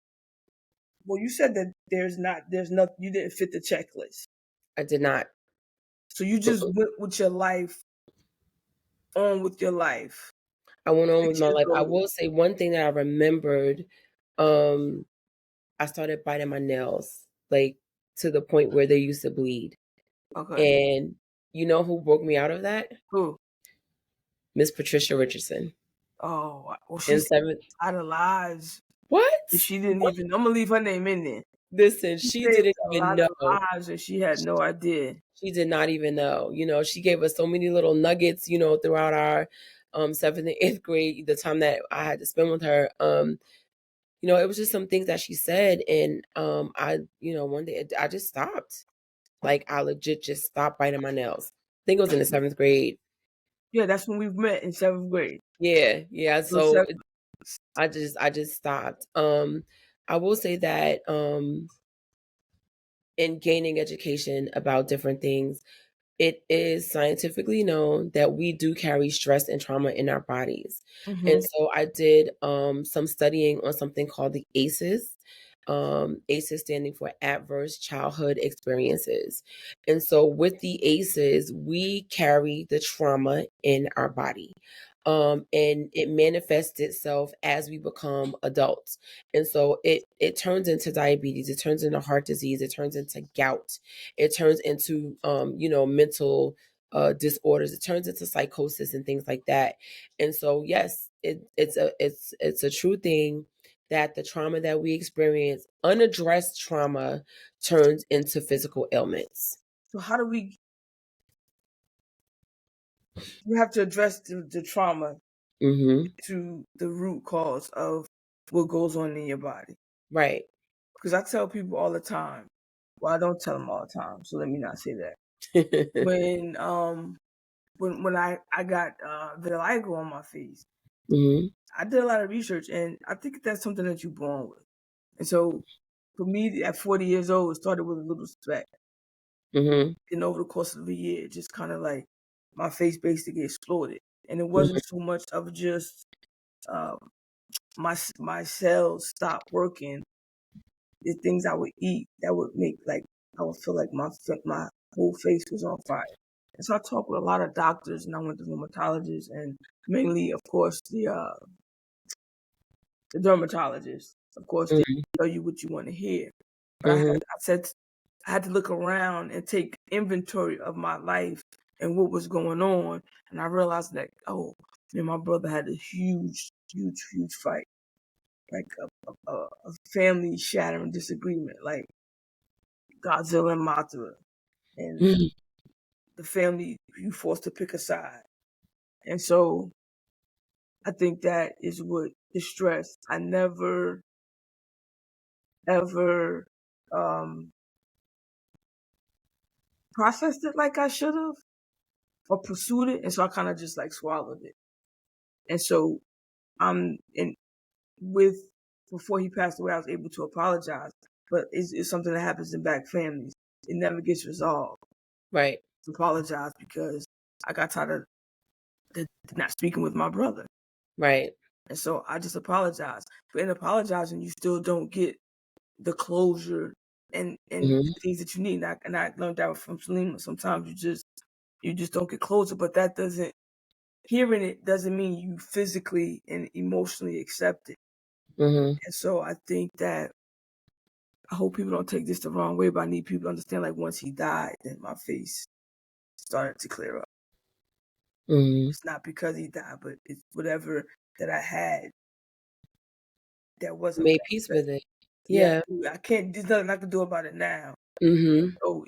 Well, you said that there's not, you didn't fit the checklist. I did not. So you just Mm-mm. went with your life, on with your life. I went on with my 6 years life. I old. will say one thing that I remembered. Um, I started biting my nails, like to the point where they used to bleed. Okay. And you know who broke me out of that? Cool. Miss Patricia Richardson Oh, well, in she's seventh. out of lives. What? And she didn't What? even, I'm gonna leave her name in there. Listen, She she saved didn't a even lot of know. lives and she had no idea. She did not even know. She gave us so many little nuggets, throughout our seventh and eighth grade, the time that I had to spend with her. It was just some things that she said, and one day I just stopped. Like I legit just stopped biting my nails. I think it was in the seventh grade. Yeah, that's when we met in 7th grade. Yeah, yeah. So So I just stopped. I will say that in gaining education about different things, it is scientifically known that we do carry stress and trauma in our bodies. And hmm so I did some studying on something called the ACEs. ACEs standing for Adverse Childhood Experiences. And so with the ACEs, we carry the trauma in our body. And it manifests itself as we become adults. And so it turns into diabetes, it turns into heart disease, it turns into gout, it turns into mental disorders, it turns into psychosis and things like that. And so yes, it's a true thing that the trauma that we experience, unaddressed trauma, turns into physical ailments. So how do you have to address the trauma Mm-hmm. to the root cause of what goes on in your body? Right. Because I tell people all the time, well, I don't tell them all the time, so let me not say that. When I got vitiligo on my face, Mm-hmm. I did a lot of research, and I think that's something that you're born with. And so for me, at 40 years old, it started with a little speck. Mhm. And over the course of a year, it just kind of like my face basically exploded. And it Mhm. wasn't so much of just um, my cells stopped working. The things I would eat that would make like I would feel like my whole face was on fire. And so I talked with a lot of doctors, and I went to rheumatologists, and mainly, of course, the dermatologist. Of course, they Mhm. tell you what you want to hear. But Mhm. I had to look around and take inventory of my life and what was going on, and I realized that me and my brother had a huge, huge, huge fight, like a family shattering disagreement, like Godzilla and Mothra, and Mhm. the family you forced to pick a side. And so I think that is what the stress. I never ever um processed it like I should have or pursued it, and so I kind of just like swallowed it. And so I'm in with before he passed away, I was able to apologize, but it's something that happens in black families. It never gets resolved. Right. To apologize because I got tired of not speaking with my brother, Right. and so I just apologized. But in apologizing, you still don't get the closure and Mhm. things that you need. And I learned that from Salima. Sometimes you just don't get closure, but that doesn't hearing it doesn't mean you physically and emotionally accept it. Mhm. And so I think that I hope people don't take this the wrong way, but I need people to understand like once he died, then my face started to clear up. Mhm. It's not because he died, but it's whatever that I had that wasn't Made right. peace with it. Yeah, Yeah. I can't. There's nothing I can do about it now. Mhm. So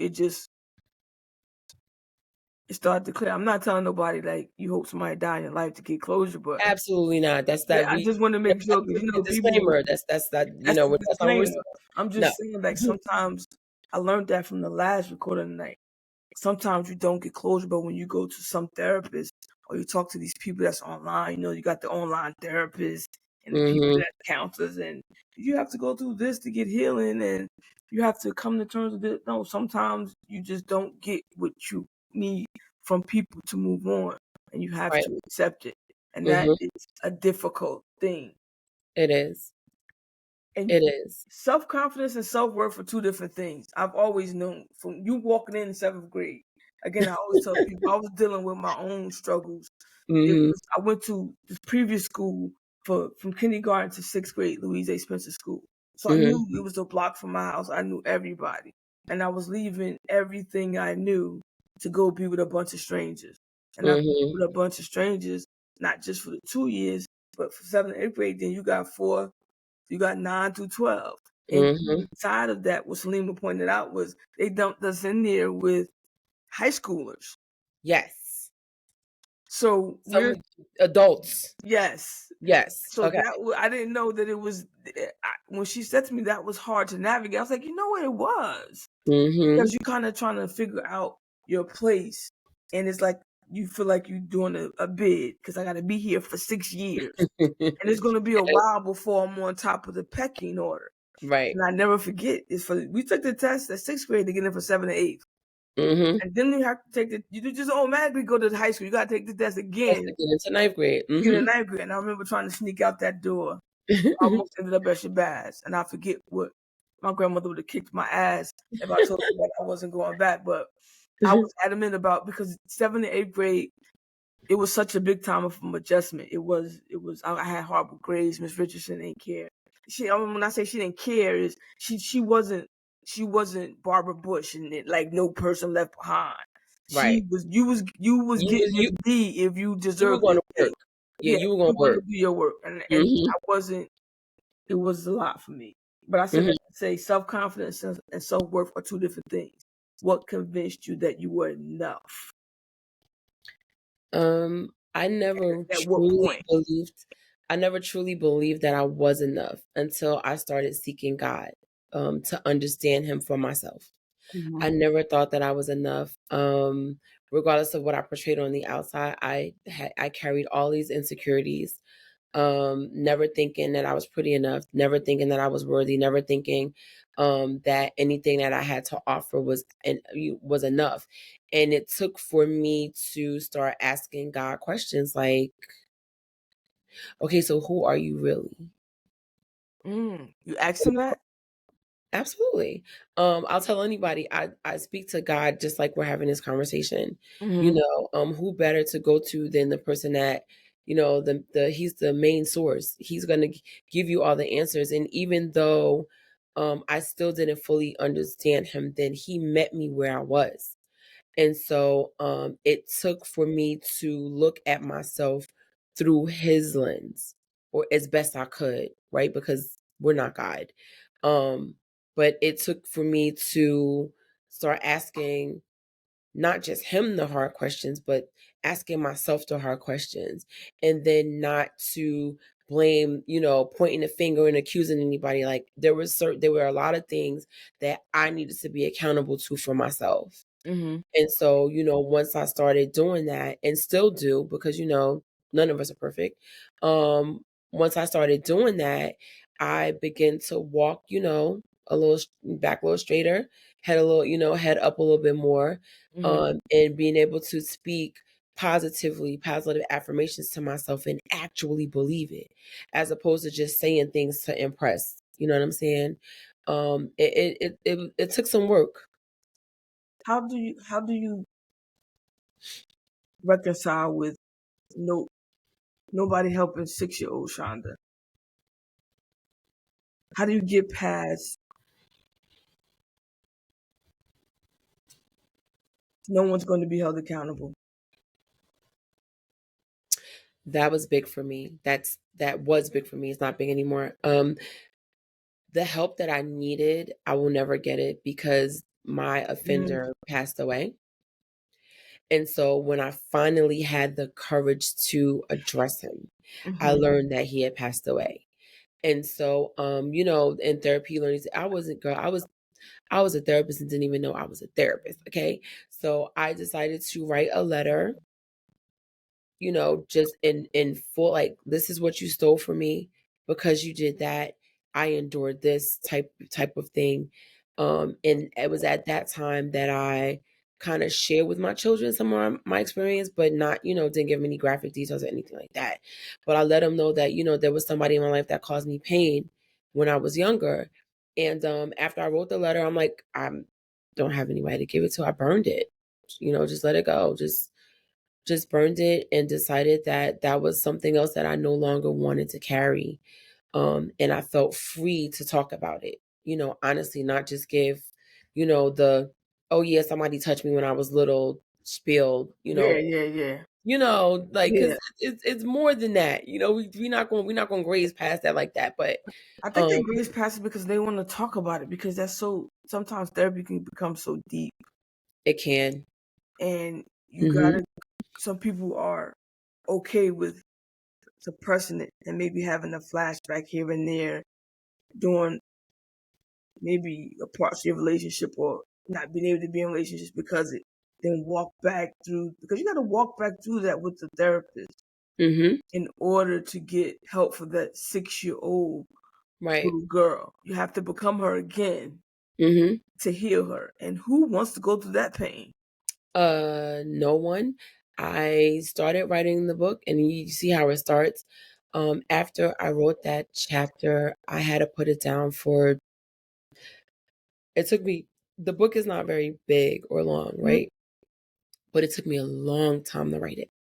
it started to clear. I'm not telling nobody like you hope somebody die in your life to get closure, but Absolutely not. That's yeah, that I we just want to make that's sure because the people. disclaimer. That's that, That's the that's not what we're disclaimer. I'm no. just saying like sometimes I learned that from the last recording night. Sometimes you don't get closure, but when you go to some therapist or you talk to these people that's online, you got the online therapists and the people Mhm. that counselors, and you have to go through this to get healing, and you have to come to terms with it. No, sometimes you just don't get what you need from people to move on, and you have Right. to accept it, and that Mhm. is a difficult thing. It is. And It is. self-confidence and self-worth are two different things. I've always known from you walking in seventh grade. Again, I always tell people I was dealing with my own struggles. Mhm. I went to the previous school from kindergarten to sixth grade, Louise A. Spencer School. So I Mhm. knew it was a block from my house. I knew everybody. And I was leaving everything I knew to go be with a bunch of strangers. And I Mhm. with a bunch of strangers, not just for the 2 years, but for seventh and eighth grade, then you got 9 through 12. And Mhm. inside of that, what Salima pointed out was they dumped us in there with high schoolers. Yes. So we're Some adults. yes. Yes. So Okay. I didn't know that it was when she said to me that was hard to navigate. I was like, you know what it was because Mhm. you're kind of trying to figure out your place, and it's like you feel like you're doing a bid because I got to be here for 6 years, and it's going to be a while before I'm on top of the pecking order. Right. And I never forget is for we took the test at sixth grade to get in for seventh and eighth. Mhm. And then you have to take you just automatically go to the high school. You gotta take the test Yes, again to get into ninth grade. to get in Mhm. ninth grade. And I remember trying to sneak out that door. I almost ended up at Shabazz. And I forget what my grandmother would have kicked my ass if I told her that I wasn't going back. But I was adamant about because seventh and eighth grade it was such a big time of adjustment. I had horrible grades. Miss Richardson didn't care. When I say she didn't care, is she wasn't Barbara Bush and like no person left behind. Right. You was You getting was a D if you you were deserved going an to A. work. Yeah, Yeah, you were you going were to going to work. do your work, and Mhm. I wasn't. It was a lot for me. But I said Mhm. that to say self confidence and self worth are two different things. What convinced you that you were enough? I never At what truly point? believed I never truly believed that I was enough until I started seeking God, to understand him for myself. Mhm. I never thought that I was enough. Regardless of what I portrayed on the outside, I carried all these insecurities. never thinking that I was pretty enough, never thinking that I was worthy, never thinking that anything that I had to offer was enough. And it took for me to start asking God questions like, okay, so who are you really? You asked him that? Absolutely. I'll tell anybody I speak to God just like we're having this conversation. You Mm-hmm. know, who better to go to than the person that, you know, the he's the main source. He's gonna give you all the answers. And even though I still didn't fully understand him, then he met me where I was. And so it took for me to look at myself through his lens or as best I could, right? Because we're not God. Um, but it took for me to start asking not just him the hard questions, but asking myself the hard questions. And then not to blame, you know, pointing a finger and accusing anybody. Like there were a lot of things that I needed to be accountable to for myself. Mm-hmm. And so, you know, once I started doing that and still do because, you know, none of us are perfect. Um, once I started doing that, I began to walk, you know, back a little straighter, head a little, you know, head up a little bit more, Mm-hmm. and being able to speak positive affirmations to myself and actually believe it, as opposed to just saying things to impress. You know what I'm saying? It took some work. How do you reconcile with no nobody helping 6-year-old Shonda? How do you get past no one's going to be held accountable? That was big for me. That was big for me. It's not big anymore. The help that I needed, I will never get it because my Mm-hmm. offender passed away. And so when I finally had the courage to address him, I Mm-hmm. learned that he had passed away. And so you know, in therapy learning, I was a therapist and didn't even know I was a therapist. Okay. So I decided to write a letter, you know, just in full, like, this is what you stole from me. Because you did that, I endured this type of thing. And it was at that time that I kind of shared with my children some of my experience, but not, you know, didn't give them any graphic details or anything like that. But I let them know that, you know, there was somebody in my life that caused me pain when I was younger. And after I wrote the letter, I'm like, I don't have anybody to give it to. I burned it. You know, just let it go. Just burned it and decided that that was something else that I no longer wanted to carry. And I felt free to talk about it. You know, honestly, not just give, you know, the, oh yeah, somebody touched me when I was little spiel, Yeah, yeah, yeah, you know, like, yeah. cause it's more than that. You know, we're not going to graze past that like that. But, I think they um, grace passes because they want to talk about it because that's so. Sometimes therapy can become so deep, it can. and you Mm-hmm. gotta. Some people are okay with suppressing it and maybe having a flashback here and there during maybe a part of your relationship or not being able to be in relationships because it then walk back through because you got to walk back through that with the therapist Mm-hmm. in order to get help for that 6-year old Right. little girl. You have to become her again Mm-hmm. to heal her. And who wants to go through that pain? No one. I started writing the book and you see how it starts. After I wrote that chapter, I had to put it down for, it took me, the book is not very big or long, Mhm. right? But it took me a long time to write it.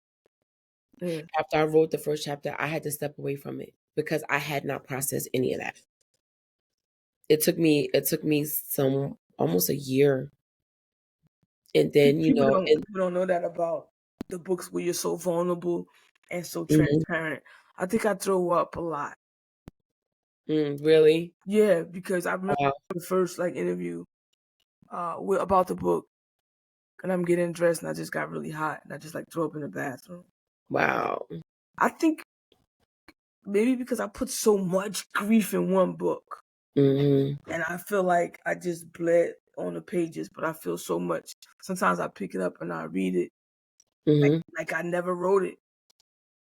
Yeah. After I wrote the first chapter, I had to step away from it because I had not processed any of that. It took me some almost a year. And then, you People know, don't and people don't know that about the books where you're so vulnerable and so mhm, transparent. I think I throw up a lot. really, Yeah, because I remember wow, the first like interview about the book, and I'm getting dressed, and I just got really hot, and I just like threw up in the bathroom. wow. I think maybe because I put so much grief in one book, Hmm. and I feel like I just bled on the pages, but I feel so much. Sometimes I pick it up and I read it Hmm. like I never wrote it.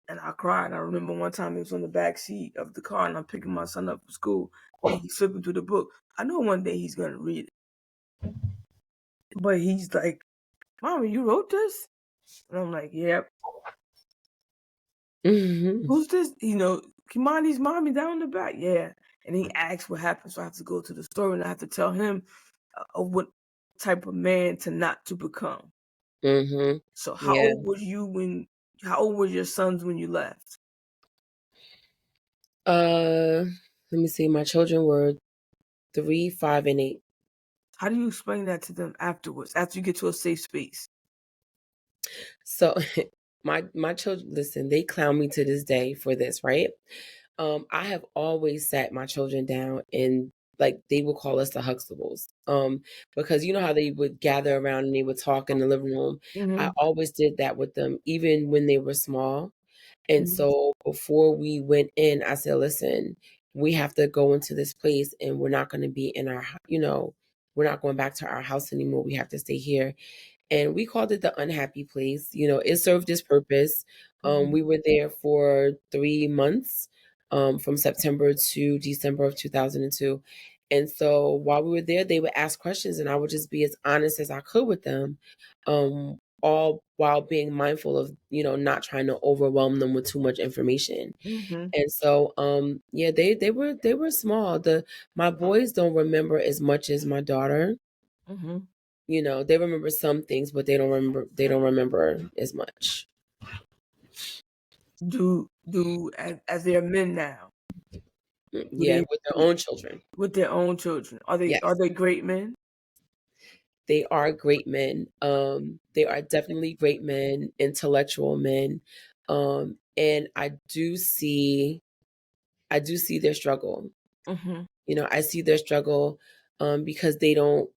and I cried. I remember one time it was on the back seat of the car, and I'm picking my son up from school, and he's flipping through the book. I know one day he's gonna read it, but he's like, "Mommy, you wrote this?" And I'm like, "Yep." Mhm. Who's this? Kimani's mommy down in the back. Yeah. And he asks what happened, so I have to go to the story and I have to tell him what type of man to not to become. Mhm. So Yeah. how old were your sons when you left? Uh, Let me see. My children were 3, 5, and 8. How do you explain that to them afterwards, after you get to a safe space? So my children, listen, they clown me to this day for this, right? I have always sat my children down and like they would call us the Huxtables. Because you know how they would gather around and they would talk in the living room. I Mm-hmm. always did that with them, even when they were small. And Mm-hmm. so before we went in, I said, listen, we have to go into this place and we're not going to be in we're not going back to our house anymore. We have to stay here, and we called it the unhappy place. It served its purpose. Mm-hmm. We were there for 3 months, from September to December of 2002. And so while we were there, they would ask questions, and I would just be as honest as I could with them, all while being mindful of, not trying to overwhelm them with too much information. Mm-hmm. And so, yeah, they were small. My boys don't remember as much as my daughter. Mm-hmm. They remember some things, but they don't remember as much. Do as they're men now, do Yeah, they with their own children. with their own children? Are Yes, they great men? they are great men. They are definitely great men, intellectual men. And I do see their struggle. Mm-hmm. I see their struggle, because they don't.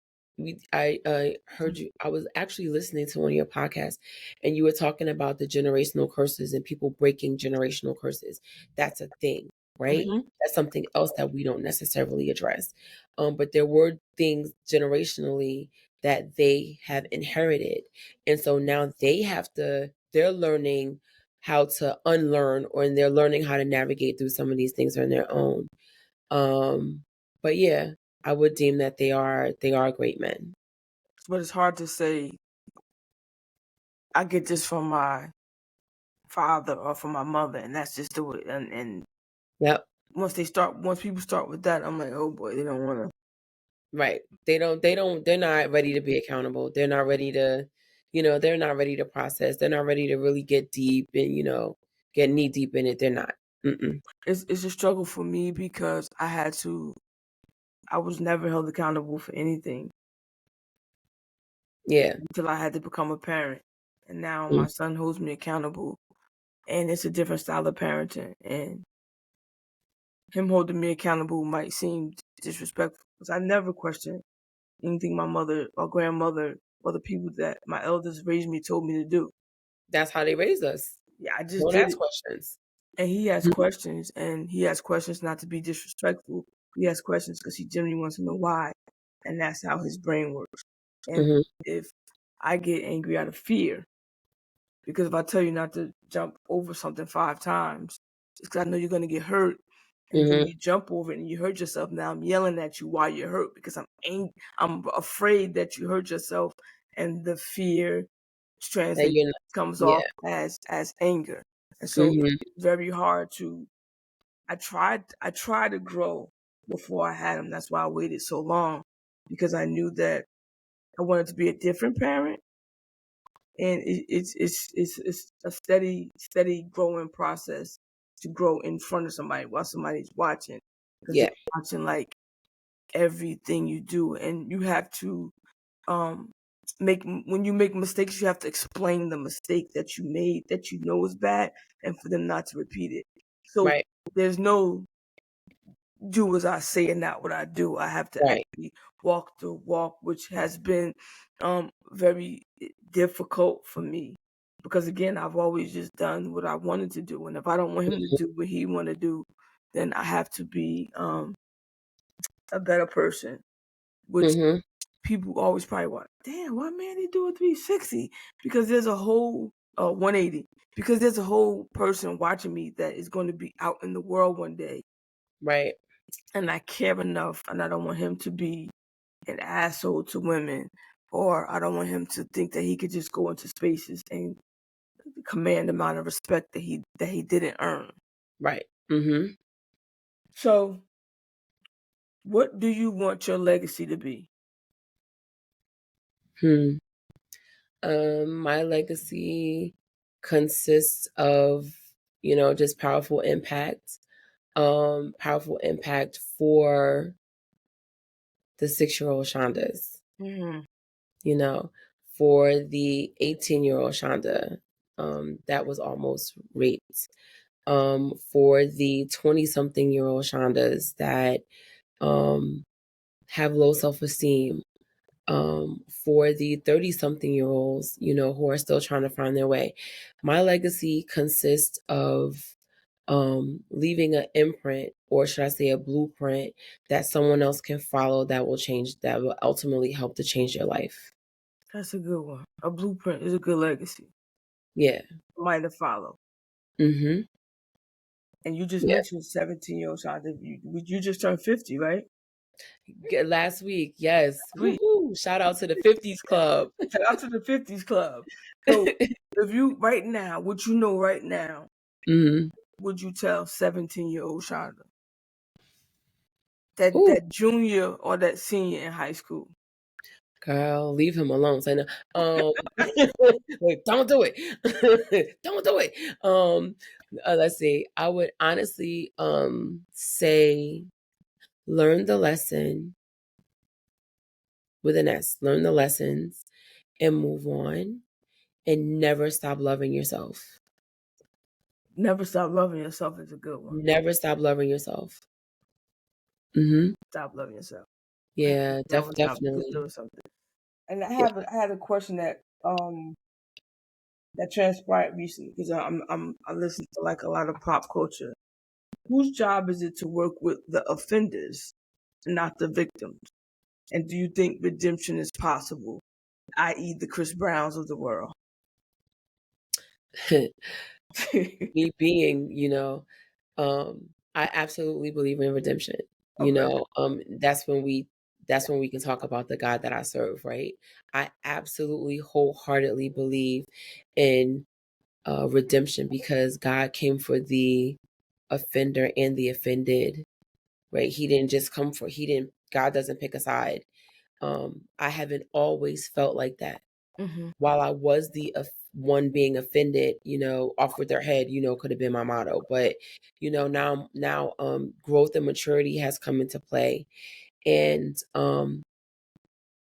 I heard you. I was actually listening to one of your podcasts, and you were talking about the generational curses and people breaking generational curses. That's a thing, right? Mm-hmm. That's something else that we don't necessarily address. But there were things generationally that they have inherited, and so now they're learning how to unlearn, or they're learning how to navigate through some of these things on their own. Um, but yeah, I would deem that they are great men. But it's hard to say I get this from my father or from my mother, and that's just the way. And Yep. once people start with that, I'm like, oh boy, they don't want to. Right. They're not ready to be accountable. They're not ready to process. They're not ready to really get deep and, get knee deep in it. They're not. Mm-mm. It's a struggle for me because I was never held accountable for anything Yeah. until I had to become a parent, and now Mm. my son holds me accountable, and it's a different style of parenting, and him holding me accountable might seem disrespectful because I never questioned anything my mother or grandmother or the people that my elders raised me told me to do. That's how they raised us. Yeah, I just Don't did ask it. questions. And Mhm. he has questions not to be disrespectful. He has questions because he genuinely wants to know why, and that's how his brain works. And Mhm. if I get angry out of fear, because if I tell you not to jump over something 5 times, it's because I know you're going to get hurt. And then Mhm. you jump over it and you hurt yourself. Now I'm yelling at you while you're hurt because I'm afraid that you hurt yourself, and the fear That translates you're not. comes Yeah. off as anger. And so Mhm. it's very hard to. I tried to grow before I had him. That's why I waited so long, because I knew that I wanted to be a different parent, and it's a steady growing process to grow in front of somebody while somebody's watching, because Yeah. they're watching like everything you do, and you have to um make when you make mistakes, you have to explain the mistake that you made that you know is bad, and for them not to repeat it. So Right. there's no do as I say and not what I do. I have to Right. actually walk the walk, which has been very difficult for me, because again, I've always just done what I wanted to do, and if I don't want him to do what he want to do, then I have to be a better person. Which Mhm. people always probably want. Damn, why man they do a 360? Because there's a whole 180, because there's a whole person watching me that is going to be out in the world one day, Right. and I care enough, and I don't want him to be an asshole to women, or I don't want him to think that he could just go into spaces and command the amount of respect that he didn't earn. Right. Mm-hmm. So, what do you want your legacy to be? My legacy consists of, just powerful impact. Powerful impact for the 6-year-old Shandas, Mm-hmm. you know, for the 18-year-old Shanda that was almost raped, for the 20-something-year-old Shandas that have low self-esteem, for the 30-something-year-olds, who are still trying to find their way. My legacy consists of leaving an imprint, or should I say a blueprint, that someone else can follow, that will ultimately help to change their life. That's a good one. A blueprint is a good legacy. Yeah. Mine to follow. Mm-hmm. And you just Yeah. mentioned 17-year-old Shanta. You just turned 50, right? Last week, yes. Sweet. Woo-hoo. Shout out to the 50s Club. Shout out to the 50s Club. So, if you right now, what you know right now, Mm-hmm. would you tell 17-year-old Shonda? That Ooh, that junior or that senior in high school? girl, leave him alone. Say no. Wait, don't do it. Don't do it. Let's see. I would honestly say learn the lesson with an S. Learn the lessons and move on, and never stop loving yourself. Never stop loving yourself is a good one. Never stop loving yourself. Mm-hmm. Stop loving yourself. Yeah, Never stop definitely. doing something. And Yeah. I had a question that transpired recently, because I listen to like a lot of pop culture. Whose job is it to work with the offenders, not the victims? And do you think redemption is possible, i.e., the Chris Browns of the world? Me being, I absolutely believe in redemption. Okay. That's when we can talk about the God that I serve, right? I absolutely wholeheartedly believe in redemption, because God came for the offender and the offended, right? He didn't just come for he didn't God doesn't pick a side. I haven't always felt like that. Hmm. While I was the one being offended, off with their head, could have been my motto. But now growth and maturity has come into play, and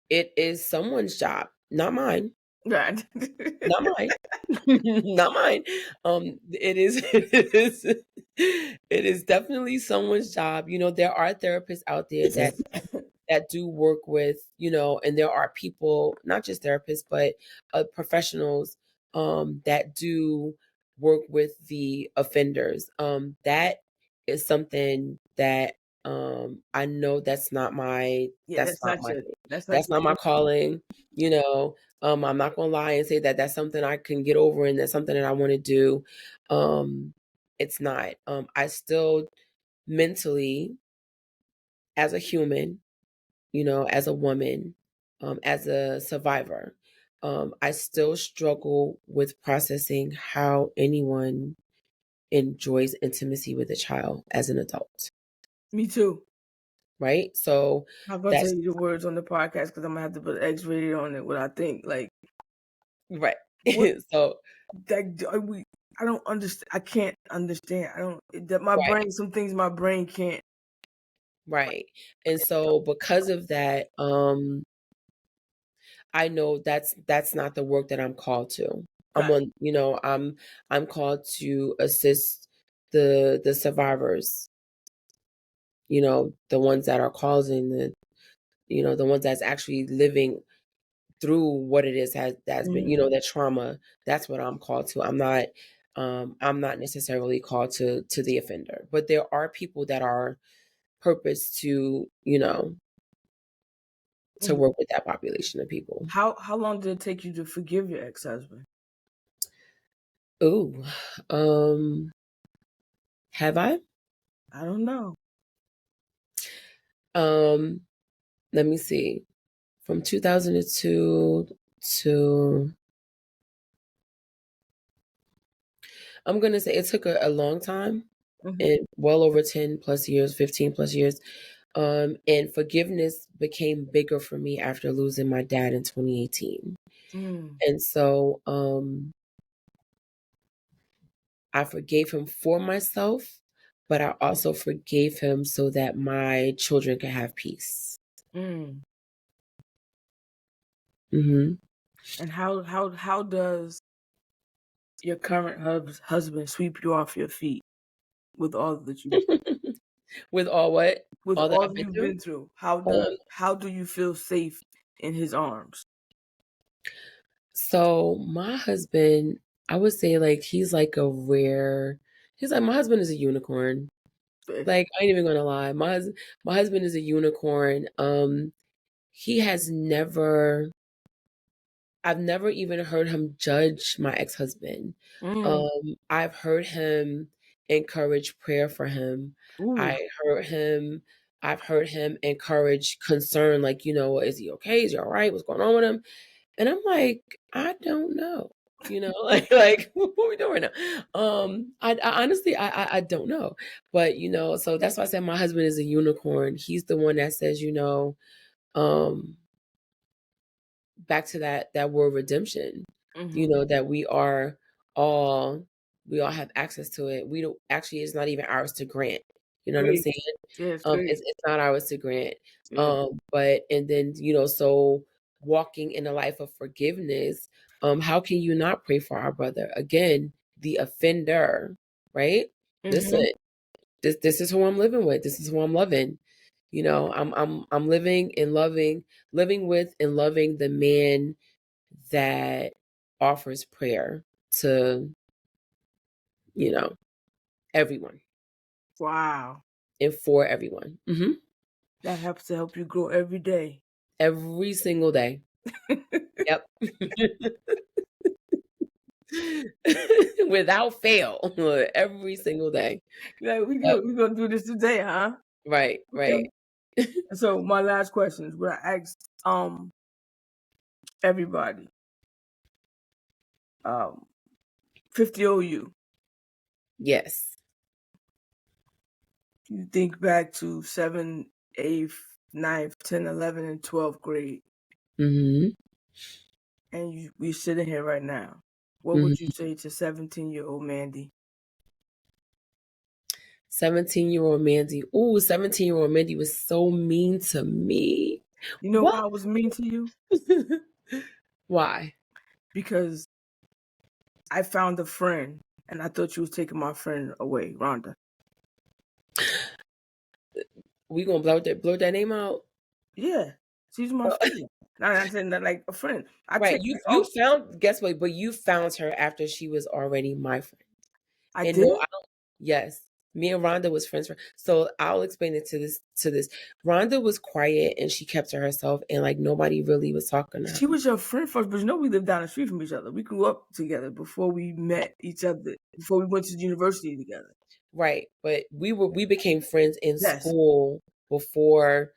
it is someone's job, not mine. Right. Not mine. Not mine. It is it is definitely someone's job. There are therapists out there that do work with, and there are people, not just therapists, but professionals that do work with the offenders. That is something that I know Yeah, that's not your that's not my thing. calling. You know, I'm not gonna lie and say that that's something I can get over and that's something that I want to do. It's not. I still mentally, as a human, as a woman, as a survivor, I still struggle with processing how anyone enjoys intimacy with a child as an adult, Me too. right? So I'm gonna tell that's you the words on the podcast because I'm gonna have to put X-rated on it. What I think, like, right. what So that we. I don't understand. I can't understand. I don't. That my right, brain. Some things my brain can't. right. And so because of that, I know that's not the work that I'm called to. Got I'm called to assist the survivors, the ones that are causing the ones that's actually living through what it is that's been, it. that trauma. That's what I'm called to. I'm not necessarily called to the offender, but there are people that are purposed to Mhm. work with that population of people. How long did it take you to forgive your ex-husband? Ooh, have I? I don't know. Um, Let me see. From 2002 to, I'm gonna say it took a long time, Mm-hmm. and well over 10 plus years, 15 plus years. And forgiveness became bigger for me after losing my dad in 2018. Mm, And so I forgave him for myself, but I also forgave him so that my children could have peace. mm. Hmm. And how does your current husband sweep you off your feet with all that you With all what? with All that all I've that been you've through? been through? How does Um, how do you feel safe in his arms? so my husband, I would say like he's like a rare, he's like my husband is a unicorn. Like I ain't even gonna lie. My husband is a unicorn. He has never I've never even heard him judge my ex-husband. Mm. I've heard him encourage prayer for him. Ooh. I heard him I've heard him encourage concern, like, is he okay? Is he all right? What's going on with him? And I'm like, I don't know. Like what are we doing right now? I honestly I don't know. But so that's why I said my husband is a unicorn. He's the one that says, um back to that word redemption, Mm-hmm. that all we all have access to it. We don't actually, it's not even ours to grant. You know what I'm Great. saying? Yeah, it's great. It's not ours to grant. Yeah. But and then, so walking in a life of forgiveness, how can you not pray for our brother? Again, the offender, right? Listen, Mm-hmm. this is who I'm living with. This is who I'm loving. I'm living and living with and loving the man that offers prayer to, you know, everyone Wow. and for everyone. That helps to help you grow every day. Every single day. Yep. Without fail. Every single day. Like Yep. we gonna do this today, huh? Right, Okay. right. So my last question is what I asked everybody. 50 OU. Yes. You think back to 7th, 8th, 9th, 10th, 11th, and 12th grade, Hmm. and we sitting here right now. What would you Hmm. say to 17-year-old Mandy? 17-year-old Mandy. Ooh, 17-year-old Mandy was so mean to me. You know What? why I was mean to you? Why? Because I found a friend, and I thought you was taking my friend away, Rhonda. We gonna blur that name out? Yeah, she's my friend. Now I'm saying that like a friend. I Right. take You found, guess what? But you found her after she was already my friend. I And did. no, I don't. Yes. Me and Rhonda was friends so I'll explain it to this. Rhonda was quiet and she kept to herself and like nobody really was talking to her. She was your friend first, but you know we lived down the street from each other. We grew up together before we met each other, before we went to university together. Right. But we became friends in Yes. school before,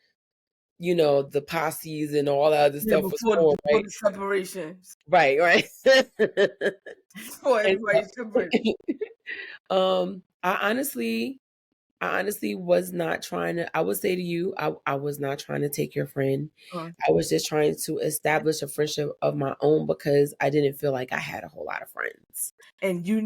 the posses and all that other Yeah, stuff was formed, before right? the separations. Right, right. Before And everybody separated. I honestly was not trying to, I would say to you, I was not trying to take your friend. Uh, I was just trying to establish a friendship of my own because I didn't feel like I had a whole lot of friends. and you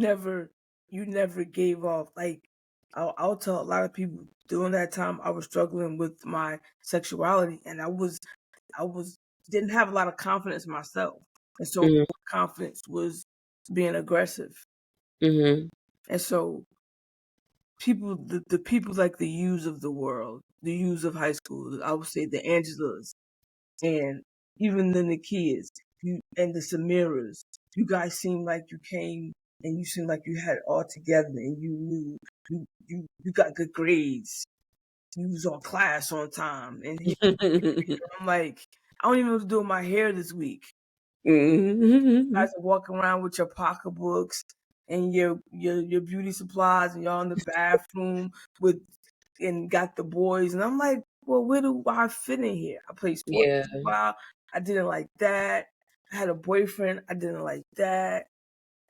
never gave off. Like I'll tell a lot of people during that time I was struggling with my sexuality, and I was didn't have a lot of confidence in myself, and so Mhm, confidence was being aggressive, mhm, and so the people like the U's of the world, the U's of high school, I would say the Angelas, and even the Nikias, you and the Samiras, you guys seemed like you came and you seemed like you had it all together and you knew you got good grades. You was on class on time. And here I'm like, I don't even know what to do with my hair this week. You mhm. guys are walking around with your pocketbooks and your beauty supplies, and y'all in the bathroom with and got the boys, and I'm like, well, where do I fit in here? I played sports Yeah. for a while. I didn't like that. I had a boyfriend. I didn't like that.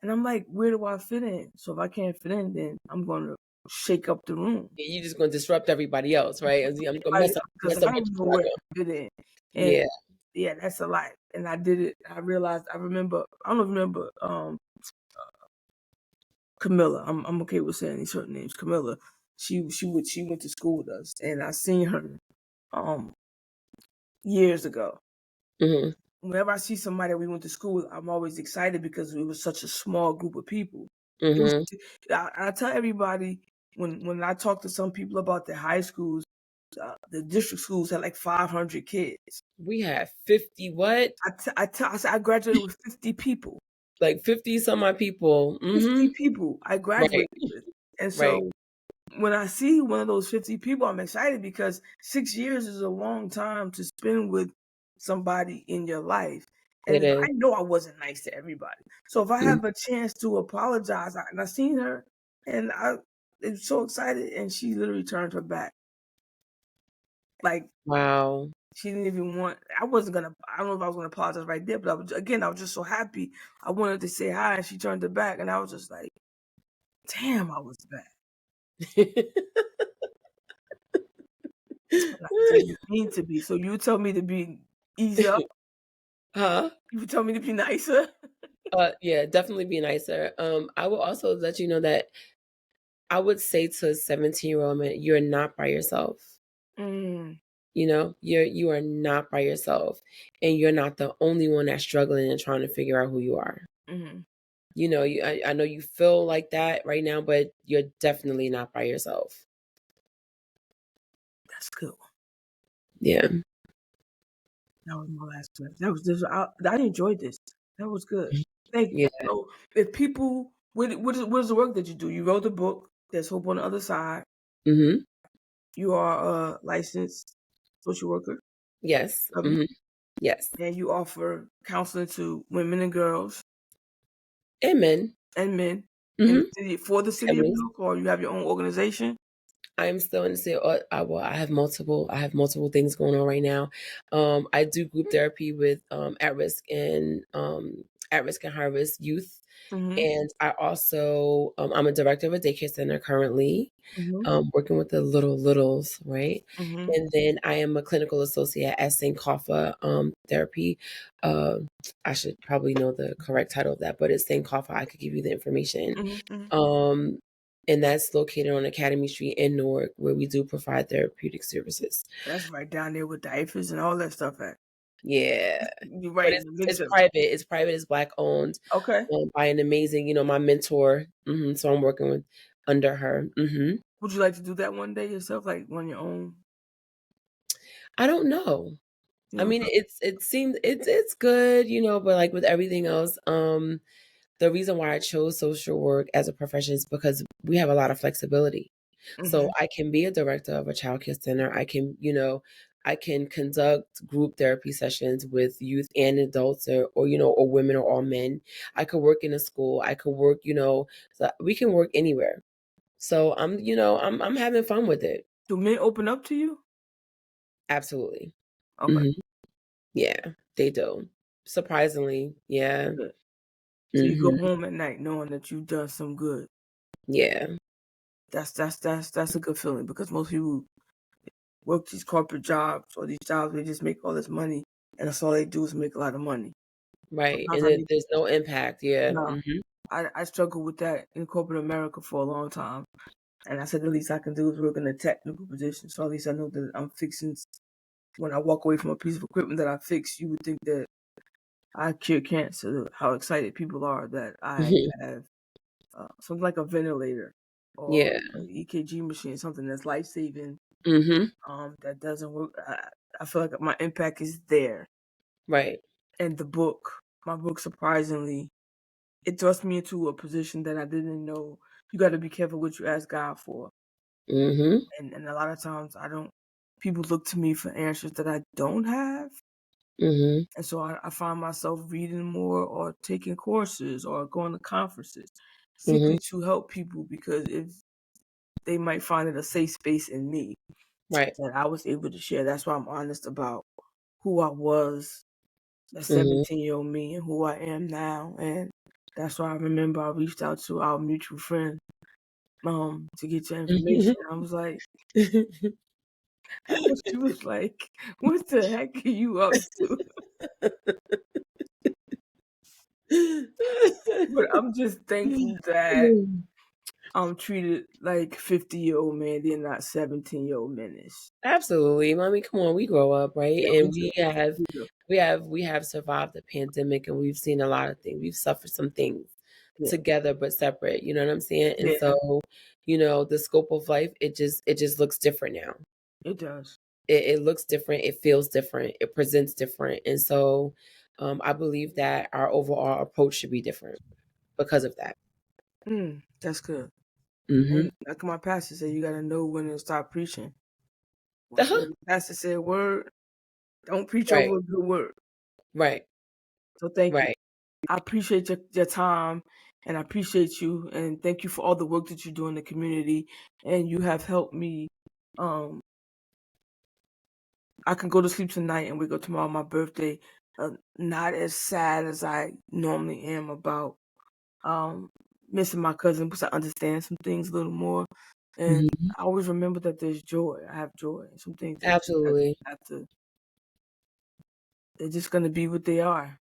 And I'm like, where do I fit in? So if I can't fit in, then I'm going to shake up the room. You're just gonna disrupt everybody else, right? I'm gonna Because mess I up what don't you know got where going. I fit in. And Yeah. yeah, that's a lot. And I did it. I realized, I remember, I don't remember Camilla. I'm okay with saying these certain names. Camilla. She went to school with us, and I seen her um years ago. Mhm. Whenever I see somebody that we went to school with, I'm always excited because it was such a small group of people. It was, Mhm. I tell everybody when I talk to some people about their high schools, the district schools had like 500 kids. We had 50 what? I said I graduated with 50 people. Like 50 some odd people. 50 Mhm. people I Right. graduated with. And Right. so when I see one of those 50 people, I'm excited because 6 years is a long time to spend with somebody in your life. It And if I is. know I wasn't nice to everybody. So if I Mm. have a chance to apologize, and I seen her, and I was so excited, and she literally turned her back. Like, Wow. she didn't even want, I wasn't gonna, I don't know if I was gonna apologize right there, but I was just so happy. I wanted to say hi, and she turned her back, and I was just like, damn, I was bad. And I didn't mean to be. So you tell me to ease up. Huh? You tell me to be nicer. Yeah, definitely be nicer. I will also let you know that I would say to a 17-year-old man, you're not by yourself. Mm, You are not by yourself, and you're not the only one that's struggling and trying to figure out who you are. mhm. I know you feel like that right now, but you're definitely not by yourself. That's good. Yeah. That was my last one. That was this. I enjoyed this. That was good. Thank you. Yeah. So, if people, what is the work that you do? You wrote the book. There's hope on the other side. Mhm. You are a licensed social worker, Yes. W, Mhm. Yes. and you offer counseling to women and girls Amen. and men in the Mhm. city, for the city of New Families. York, or you have your own organization. I am still in the same. I have multiple things going on right now. I do group therapy with at risk and high risk youth, Mm-hmm. and I also I'm a director of a daycare center currently, Mm-hmm. working with the littles, right? Mm-hmm. And then I am a clinical associate at St. Cofa Therapy. Uh, I should probably know the correct title of that, but it's St. Cofa. I could give you the information. Mm-hmm. Um, and that's located on Academy Street in Newark, where we do provide therapeutic services. That's right down there with diapers and all that stuff at. Yeah, You're but right in the mix it's of it. private. It's private. It's Black owned, Okay. by an amazing, my mentor. So I'm working with under her. Would you like to do that one day yourself, like on your own? I don't know. You I know, mean, it seems it's good, but like with everything else, the reason why I chose social work as a profession is because we have a lot of flexibility. So hmm I can be a director of a childcare center. I can conduct group therapy sessions with youth and adults or women or all men. I could work in a school. I could work, so we can work anywhere. So I'm having fun with it. do men open up to you? Absolutely. Okay, Hmm. Yeah, they do. Surprisingly. Yeah. good. So you go Hmm. home at night knowing that you've done some good. Yeah. That's a good feeling, because most people work these corporate jobs or these jobs, they just make all this money, and that's all they do is make a lot of money. Right. Sometimes And I then need, there's no impact. Yeah. no, Hmm. I struggled with that in corporate America for a long time, and I said the least I can do is work in a technical position. So at least I know that I'm fixing. When I walk away from a piece of equipment that I fix, you would think that I cure cancer. How excited people are that I have something like a ventilator or Yeah. an EKG machine, something that's life saving. Hmm. That doesn't work. I feel like my impact is there. Right. And my book, surprisingly, it thrust me into a position that I didn't know. You got to be careful what you ask God for, Hmm. and a lot of times I don't. People look to me for answers that I don't have. Hmm. And so I find myself reading more or taking courses or going to conferences. seeking to help people because if they might find it a safe space in me Right. that I was able to share. That's why I'm honest about who I was, that Mhm. 17-year-old me, and who I am now. And that's why I remember I reached out to our mutual friend to get your information. I was like, I know she was like, what the heck are you up to? But I'm just thankful that I'm treated like 50-year-old man. They're not 17-year-old menace. Absolutely. I mean, come on, we grow up, right? Yeah, we And do. We do. we have survived the pandemic and we've seen a lot of things. We've suffered some things Yeah, together but separate, you know what I'm saying? And yeah, so, the scope of life, it just looks different now. it does. It looks different, it feels different, it presents different. And so I believe that our overall approach should be different because of that. That's good. Mhm. And like my pastor said, you got to know when to stop preaching. When Uh-huh. the pastor said word, don't preach Right. over a good word. Right. So thank you. Right. I appreciate your time, and I appreciate you, and thank you for all the work that you do in the community. And you have helped me. Um, I can go to sleep tonight and wake up tomorrow, my birthday, not as sad as I normally am about missing my cousin because I understand some things a little more. And Mhm. I always remember that there's joy. I have joy. Some things that you Absolutely. have to, they're just going to be what they are.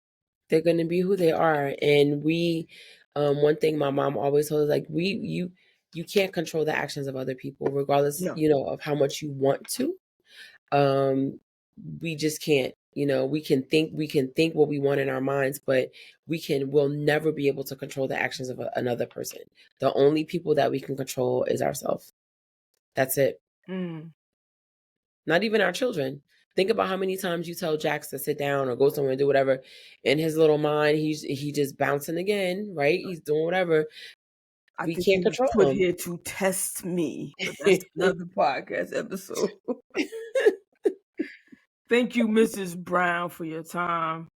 They're gonna be who they are, and one thing my mom always told us, like, you can't control the actions of other people regardless, No. of how much you want to. Um, we just can't, we can think what we want in our minds, but we'll never be able to control the actions of another person. The only people that we can control is ourselves. That's it. Mm, Not even our children. Think about how many times you tell Jax to sit down or go somewhere and do whatever. In his little mind, he just bouncing again, right? He's doing whatever. I We think he can't was control put him. here to test me, but that's another podcast episode. Thank you, Mrs. Brown, for your time.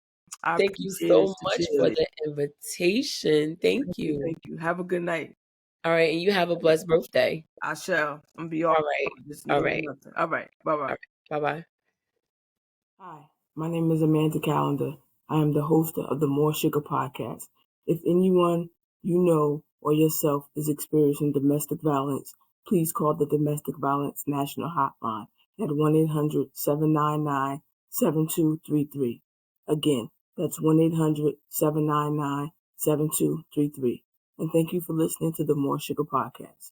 I Thank you appreciate it so much for sincerely. the invitation. Thank Thank you. you. Thank you. Have a good night. All right, and you have a blessed birthday. I shall. I'm gonna be off. All right. Just All doing right. nothing. All right. Bye All bye. right. Bye-bye. Hi, my name is Amanda Callender. I am the host of the More Sugar podcast. If anyone you know or yourself is experiencing domestic violence, please call the Domestic Violence National Hotline at 1-800-799-7233. Again, that's 1-800-799-7233. And thank you for listening to the More Sugar podcast.